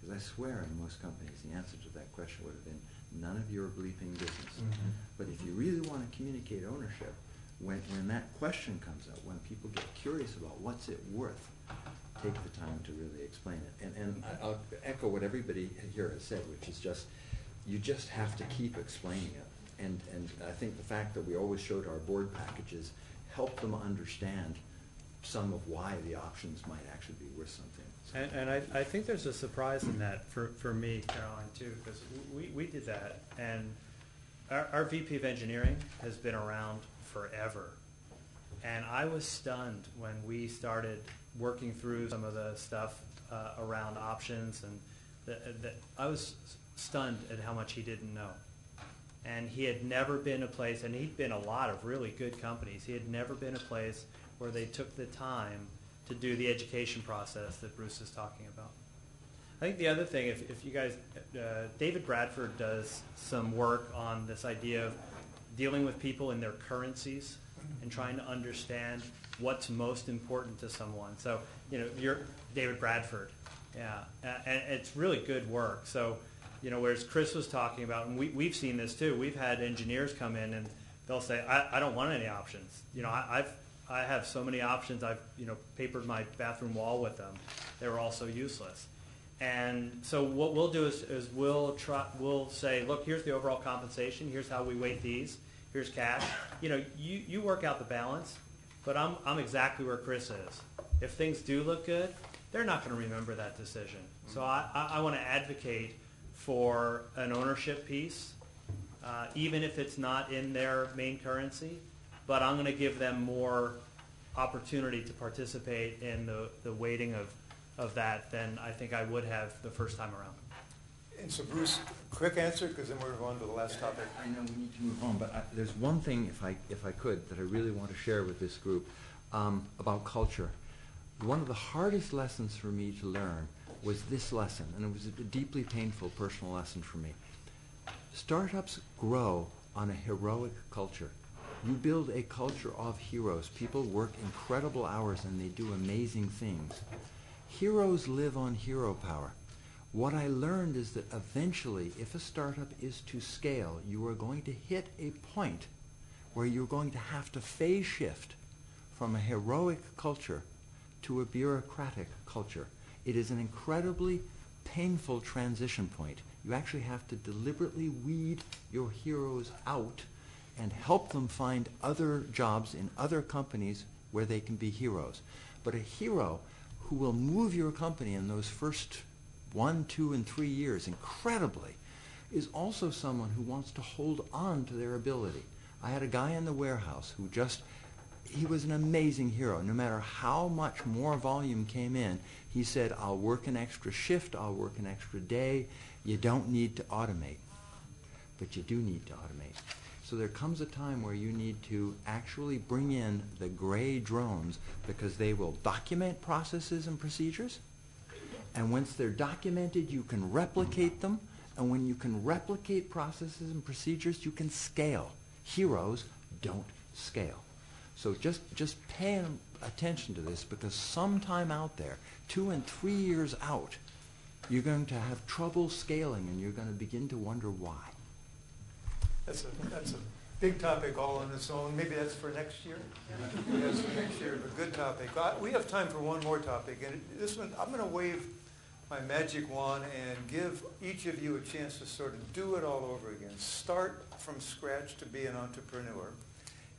Because I swear in most companies the answer to that question would have been none of your bleeping business. But if you really want to communicate ownership, when that question comes up, when people get curious about what's it worth, take the time to really explain it. And I'll echo what everybody here has said, which is just, you just have to keep explaining it. And I think the fact that we always showed our board packages helped them understand some of why the options might actually be worth something. And I think there's a surprise in that for me, Caroline, too, because we did that. And our VP of engineering has been around forever. And I was stunned when we started working through some of the stuff around options. And I was stunned at how much he didn't know. And he had never been a place, and he'd been a lot of really good companies. He had never been a place where they took the time to do the education process that Bruce is talking about. I think the other thing, if you guys, David Bradford does some work on this idea of dealing with people in their currencies and trying to understand what's most important to someone. So, you're David Bradford, yeah, and it's really good work. So, whereas Chris was talking about, and we've seen this too, we've had engineers come in and they'll say, I don't want any options. I have so many options. I've papered my bathroom wall with them. They were all so useless. And so what we'll do is we'll say, look, here's the overall compensation. Here's how we weight these. Here's cash. You work out the balance, but I'm exactly where Chris is. If things do look good, they're not going to remember that decision. So I want to advocate for an ownership piece, even if it's not in their main currency. But I'm going to give them more opportunity to participate in the weighting of that than I think I would have the first time around. And so, Bruce, quick answer, because then we're on to the last topic. I know we need to move on, but there's one thing, if I could, that I really want to share with this group about culture. One of the hardest lessons for me to learn was this lesson, and it was a deeply painful personal lesson for me. Startups grow on a heroic culture. You build a culture of heroes. People work incredible hours and they do amazing things. Heroes live on hero power. What I learned is that eventually, if a startup is to scale, you are going to hit a point where you're going to have to phase shift from a heroic culture to a bureaucratic culture. It is an incredibly painful transition point. You actually have to deliberately weed your heroes out and help them find other jobs in other companies where they can be heroes. But a hero who will move your company in those first 1, 2, and 3 years incredibly is also someone who wants to hold on to their ability. I had a guy in the warehouse who he was an amazing hero. No matter how much more volume came in, he said, I'll work an extra shift, I'll work an extra day. You don't need to automate, but you do need to automate. So there comes a time where you need to actually bring in the gray drones because they will document processes and procedures. And once they're documented, you can replicate them. And when you can replicate processes and procedures, you can scale. Heroes don't scale. So just pay attention to this, because sometime out there, 2 and 3 years out, you're going to have trouble scaling and you're going to begin to wonder why. That's a big topic all on its own. Maybe that's for next year. Maybe that's for next year. A good topic. We have time for one more topic, and this one I'm going to wave my magic wand and give each of you a chance to sort of do it all over again. Start from scratch to be an entrepreneur,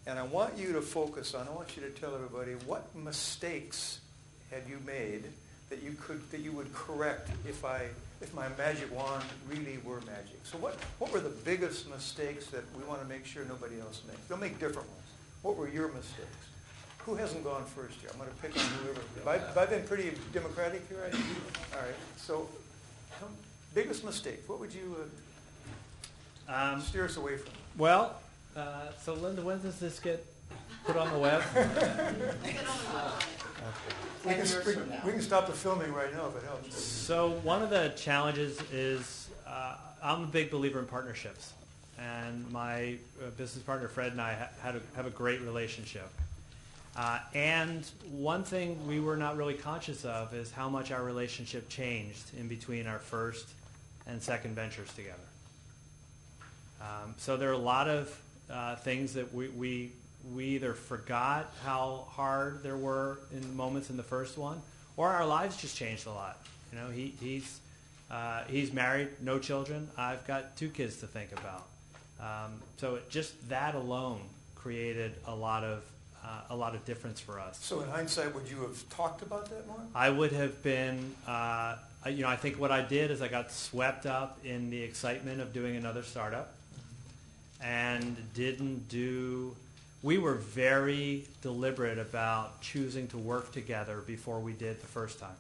and I want you to focus on. I want you to tell everybody what mistakes had you made that you would correct if my magic wand really were magic. So what were the biggest mistakes that we want to make sure nobody else makes? They'll make different ones. What were your mistakes? Who hasn't gone first here? I'm going to pick on whoever. Have I been pretty democratic here? All right. So biggest mistakes. What would you steer us away from? Well, so Linda, when does this get put on the web? We can stop the filming right now if it helps. So one of the challenges is I'm a big believer in partnerships, and my business partner Fred and I have a great relationship. And one thing we were not really conscious of is how much our relationship changed in between our first and second ventures together. So there are a lot of things that we either forgot how hard there were in moments in the first one, or our lives just changed a lot. You know, he's married, no children. I've got 2 kids to think about. So just that alone created a lot of difference for us. So in hindsight, would you have talked about that more? I would have been, I think what I did is I got swept up in the excitement of doing another startup and we were very deliberate about choosing to work together before we did the first time.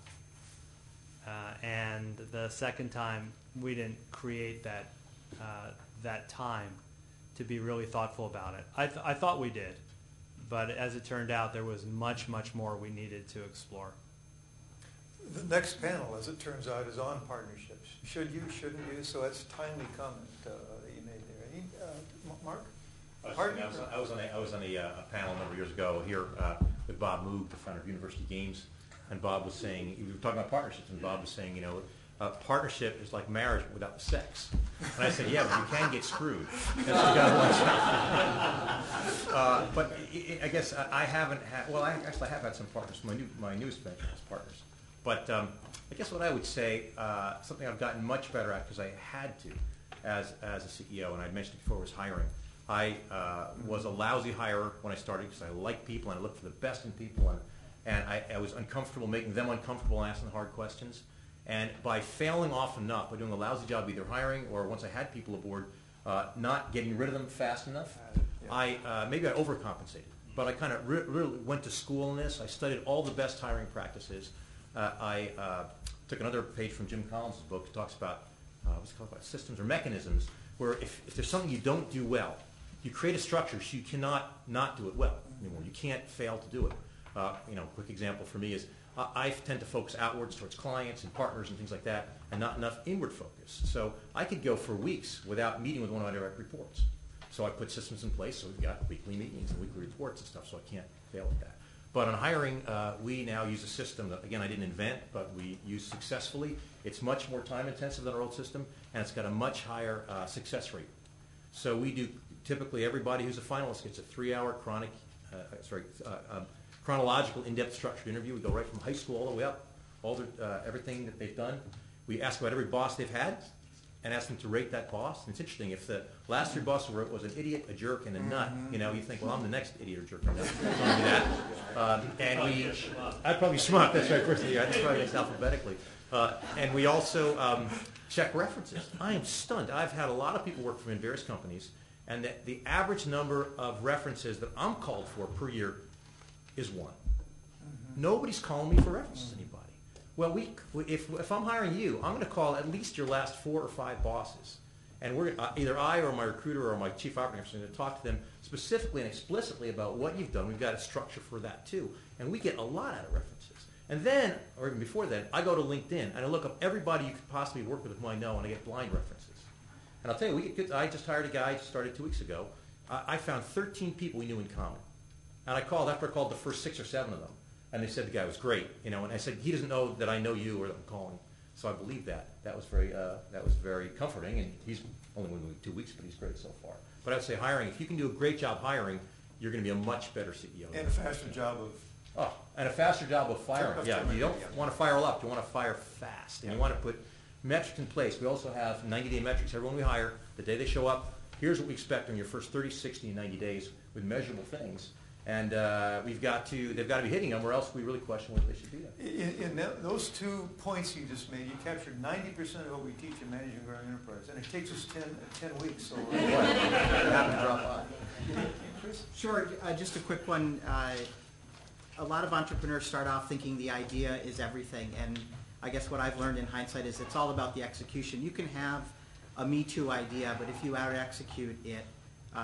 And the second time, we didn't create that time to be really thoughtful about it. I thought we did, but as it turned out, there was much, much more we needed to explore. The next panel, as it turns out, is on partnerships. Should you, shouldn't you? So that's a timely comment that you made there. Mark? I was on a panel a number of years ago here with Bob Moog, the founder of University Games, and Bob was saying, we were talking about partnerships, and Bob was saying, partnership is like marriage without sex. And I said, yeah, but you can get screwed. That's what you got to watch out. But I guess I haven't had, well, I have had some partners. My newest venture has partners. But I guess what I would say, something I've gotten much better at because I had to as a CEO, and I mentioned it before, was hiring. I was a lousy hirer when I started because I like people and I look for the best in people, and I was uncomfortable making them uncomfortable and asking hard questions. And by failing often enough, by doing a lousy job either hiring or once I had people aboard, not getting rid of them fast enough, maybe I overcompensated. But I kind of really went to school in this. I studied all the best hiring practices. I took another page from Jim Collins' book. It talks about what's it called, about systems or mechanisms, where if there's something you don't do well, you create a structure so you cannot not do it well anymore. You can't fail to do it. Quick example for me is I tend to focus outwards towards clients and partners and things like that, and not enough inward focus. So I could go for weeks without meeting with one of my direct reports. So I put systems in place, so we've got weekly meetings and weekly reports and stuff, so I can't fail at that. But on hiring, we now use a system that, again, I didn't invent, but we use successfully. It's much more time intensive than our old system, and it's got a much higher success rate. So we do, typically everybody who's a finalist gets a 3-hour chronological, in-depth structured interview. We go right from high school all the way up, everything that they've done. We ask about every boss they've had and ask them to rate that boss. And it's interesting, if the last 3 bosses was an idiot, a jerk, and a nut, you think, well, I'm the next idiot or jerk or nut. I'd probably schmuck, that's right, first year. That's probably next alphabetically. And we also check references. I am stunned. I've had a lot of people work for me in various companies, and the average number of references that I'm called for per year is 1. Nobody's calling me for references, anybody. Well, if I'm hiring you, I'm going to call at least your last 4 or 5 bosses. And we're either I or my recruiter or my chief operating officer are going to talk to them specifically and explicitly about what you've done. We've got a structure for that, too. And we get a lot out of references. And then, or even before then, I go to LinkedIn and I look up everybody you could possibly work with whom I know, and I get blind references. And I'll tell you, I just hired a guy, just started 2 weeks ago. I found 13 people we knew in common. And after I called the first 6 or 7 of them, and they said the guy was great, and I said, he doesn't know that I know you or that I'm calling. So I believe that. That was very comforting, and he's only been 2 weeks, but he's great so far. But I would say hiring, if you can do a great job hiring, you're going to be a much better CEO. And a faster job of... and a faster job of firing. Yeah, you don't want to fire up, you want to fire fast. And you want to put metrics in place. We also have 90-day metrics. Everyone we hire, the day they show up, here's what we expect on your first 30, 60, and 90 days with measurable things. And they've got to be hitting them, or else we really question whether they should do that. In those 2 points you just made, you captured 90% of what we teach in managing a growing enterprise, and it takes us 10 weeks. So happen to drop by. Chris? Sure. Just a quick one. A lot of entrepreneurs start off thinking the idea is everything, and I guess what I've learned in hindsight is it's all about the execution. You can have a Me Too idea, but if you out-execute it,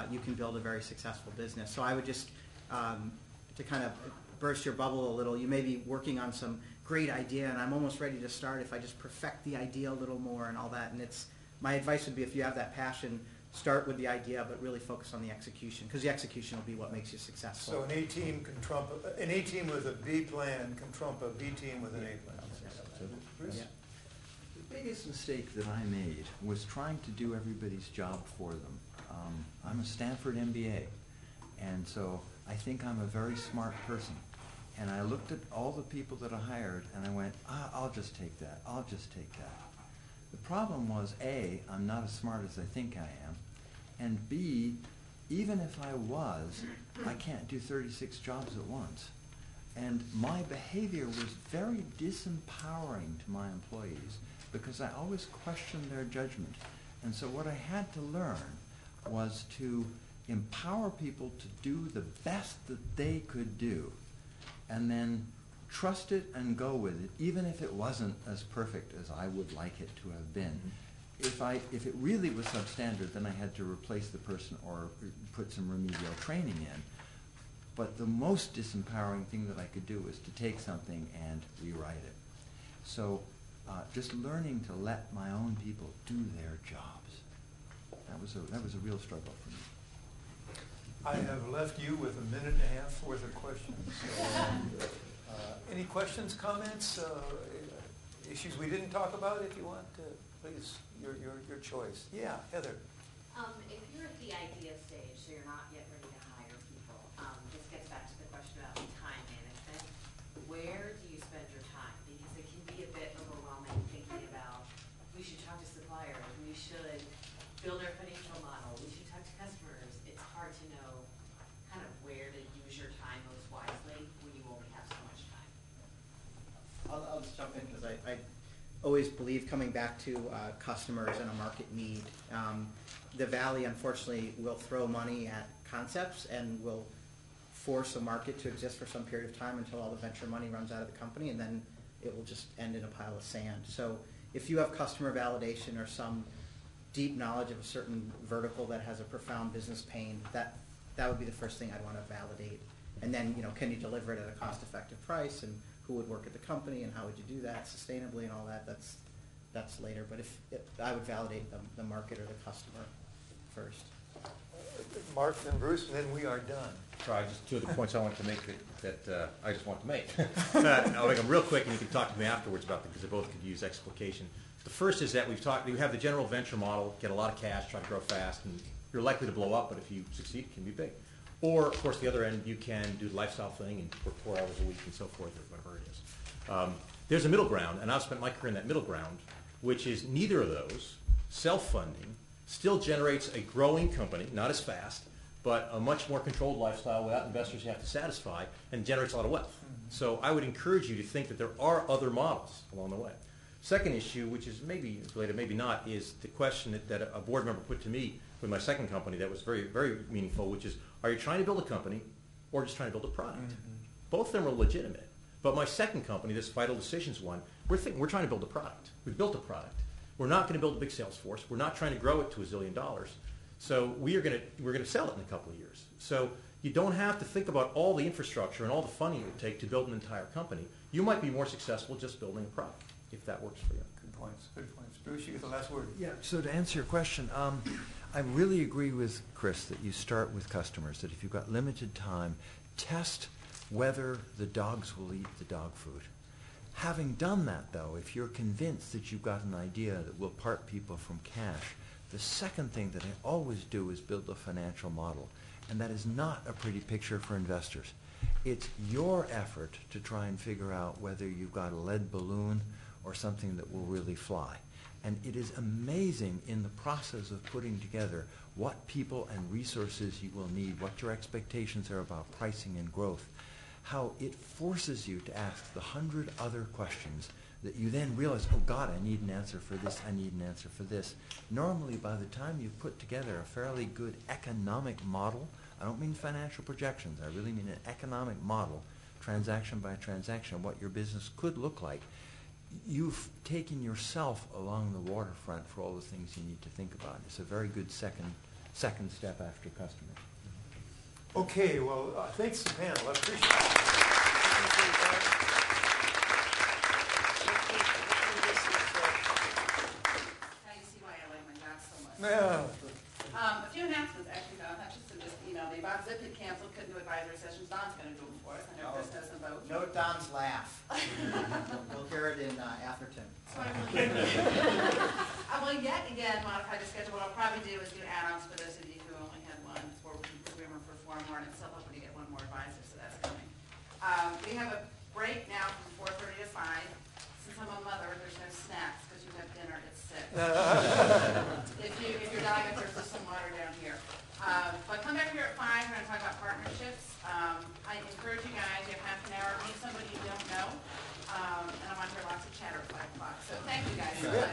you can build a very successful business. So I would just, to kind of burst your bubble a little, you may be working on some great idea, and I'm almost ready to start if I just perfect the idea a little more and all that, and it's my advice would be, if you have that passion, start with the idea, but really focus on the execution, because the execution will be what makes you successful. So an A team can trump, an A team with a B plan can trump a B team with an A plan. Bruce? Yeah. The biggest mistake that I made was trying to do everybody's job for them. I'm a Stanford MBA, and so I think I'm a very smart person. And I looked at all the people that I hired, and I went, I'll just take that. I'll just take that. The problem was, A, I'm not as smart as I think I am, and B, even if I was, I can't do 36 jobs at once. And my behavior was very disempowering to my employees because I always questioned their judgment. And so what I had to learn was to empower people to do the best that they could do, and then trust it and go with it, even if it wasn't as perfect as I would like it to have been. If it really was substandard, then I had to replace the person or put some remedial training in. But the most disempowering thing that I could do was to take something and rewrite it. So just learning to let my own people do their jobs. That was a real struggle for me. I have left you with a minute and a half worth of questions. So, any questions, comments, issues we didn't talk about? If you want, please, your choice. Yeah, Heather. If you're at the idea stage, so you're not yet ready to hire people, this gets back to the question about time management. Where do you spend your time? Because it can be a bit overwhelming thinking about, we should talk to suppliers, we should build our financial model, we should talk to customers. It's hard to know kind of where to use your time most wisely when you only have so much time. I'll just jump in because I always believe, coming back to customers and a market need, the Valley unfortunately will throw money at concepts and will force a market to exist for some period of time until all the venture money runs out of the company, and then it will just end in a pile of sand. So if you have customer validation or some deep knowledge of a certain vertical that has a profound business pain, that would be the first thing I'd want to validate. And then, can you deliver it at a cost-effective price, and who would work at the company, and how would you do that sustainably, and all that. That's later. But if I would validate the market or the customer first. Mark, then Bruce, and then we are done. Sorry, just two of the points I wanted to make that I just want to make. I'll make them real quick, and you can talk to me afterwards about them because they both could use explication. The first is that we have the general venture model, get a lot of cash, try to grow fast, and you're likely to blow up, but if you succeed, it can be big. Or, of course, the other end, you can do the lifestyle thing and work 4 hours a week and so forth, or whatever it is. There's a middle ground, and I've spent my career in that middle ground, which is neither of those, self-funding, still generates a growing company, not as fast, but a much more controlled lifestyle without investors you have to satisfy, and generates a lot of wealth. So I would encourage you to think that there are other models along the way. Second issue, which is maybe related, maybe not, is the question that a board member put to me with my second company that was very, very meaningful, which is, are you trying to build a company or just trying to build a product? Both of them are legitimate. But my second company, this Vital Decisions one, we're trying to build a product. We've built a product. We're not going to build a big sales force. We're not trying to grow it to $1 zillion. So we're going to sell it in a couple of years. So you don't have to think about all the infrastructure and all the funding it would take to build an entire company. You might be more successful just building a product, if that works for you. Good points. Good points. Bruce, you get the last word. Yeah, so to answer your question, I really agree with Chris that you start with customers, that if you've got limited time, test whether the dogs will eat the dog food. Having done that, though, if you're convinced that you've got an idea that will part people from cash, the second thing that I always do is build a financial model. And that is not a pretty picture for investors. It's your effort to try and figure out whether you've got a lead balloon or something that will really fly. And it is amazing in the process of putting together what people and resources you will need, what your expectations are about pricing and growth, how it forces you to ask the 100 other questions that you then realize, oh God, I need an answer for this, I need an answer for this. Normally, by the time you've put together a fairly good economic model, I don't mean financial projections, I really mean an economic model, transaction by transaction, what your business could look like, you've taken yourself along the waterfront for all the things you need to think about. It's a very good second step after customers. Okay, well, thanks to the panel. I appreciate it. Now you see why I like my So I will yet again modify the schedule. What I'll probably do is do add-ons for those of you who only had one, where we can program for 4 more, and it's still hoping to get 1 more advisor, so that's coming. We have a break now from 4:30 to 5. Since I'm a mother, there's no snacks because you have dinner at 6. If you're dying of thirst, there's some water down here. But come back here at 5. We're going to talk about partnerships. I encourage you guys, you have half an hour, meet somebody you don't know. And I want to hear lots of chatter at 5 o'clock. So thank you guys so much.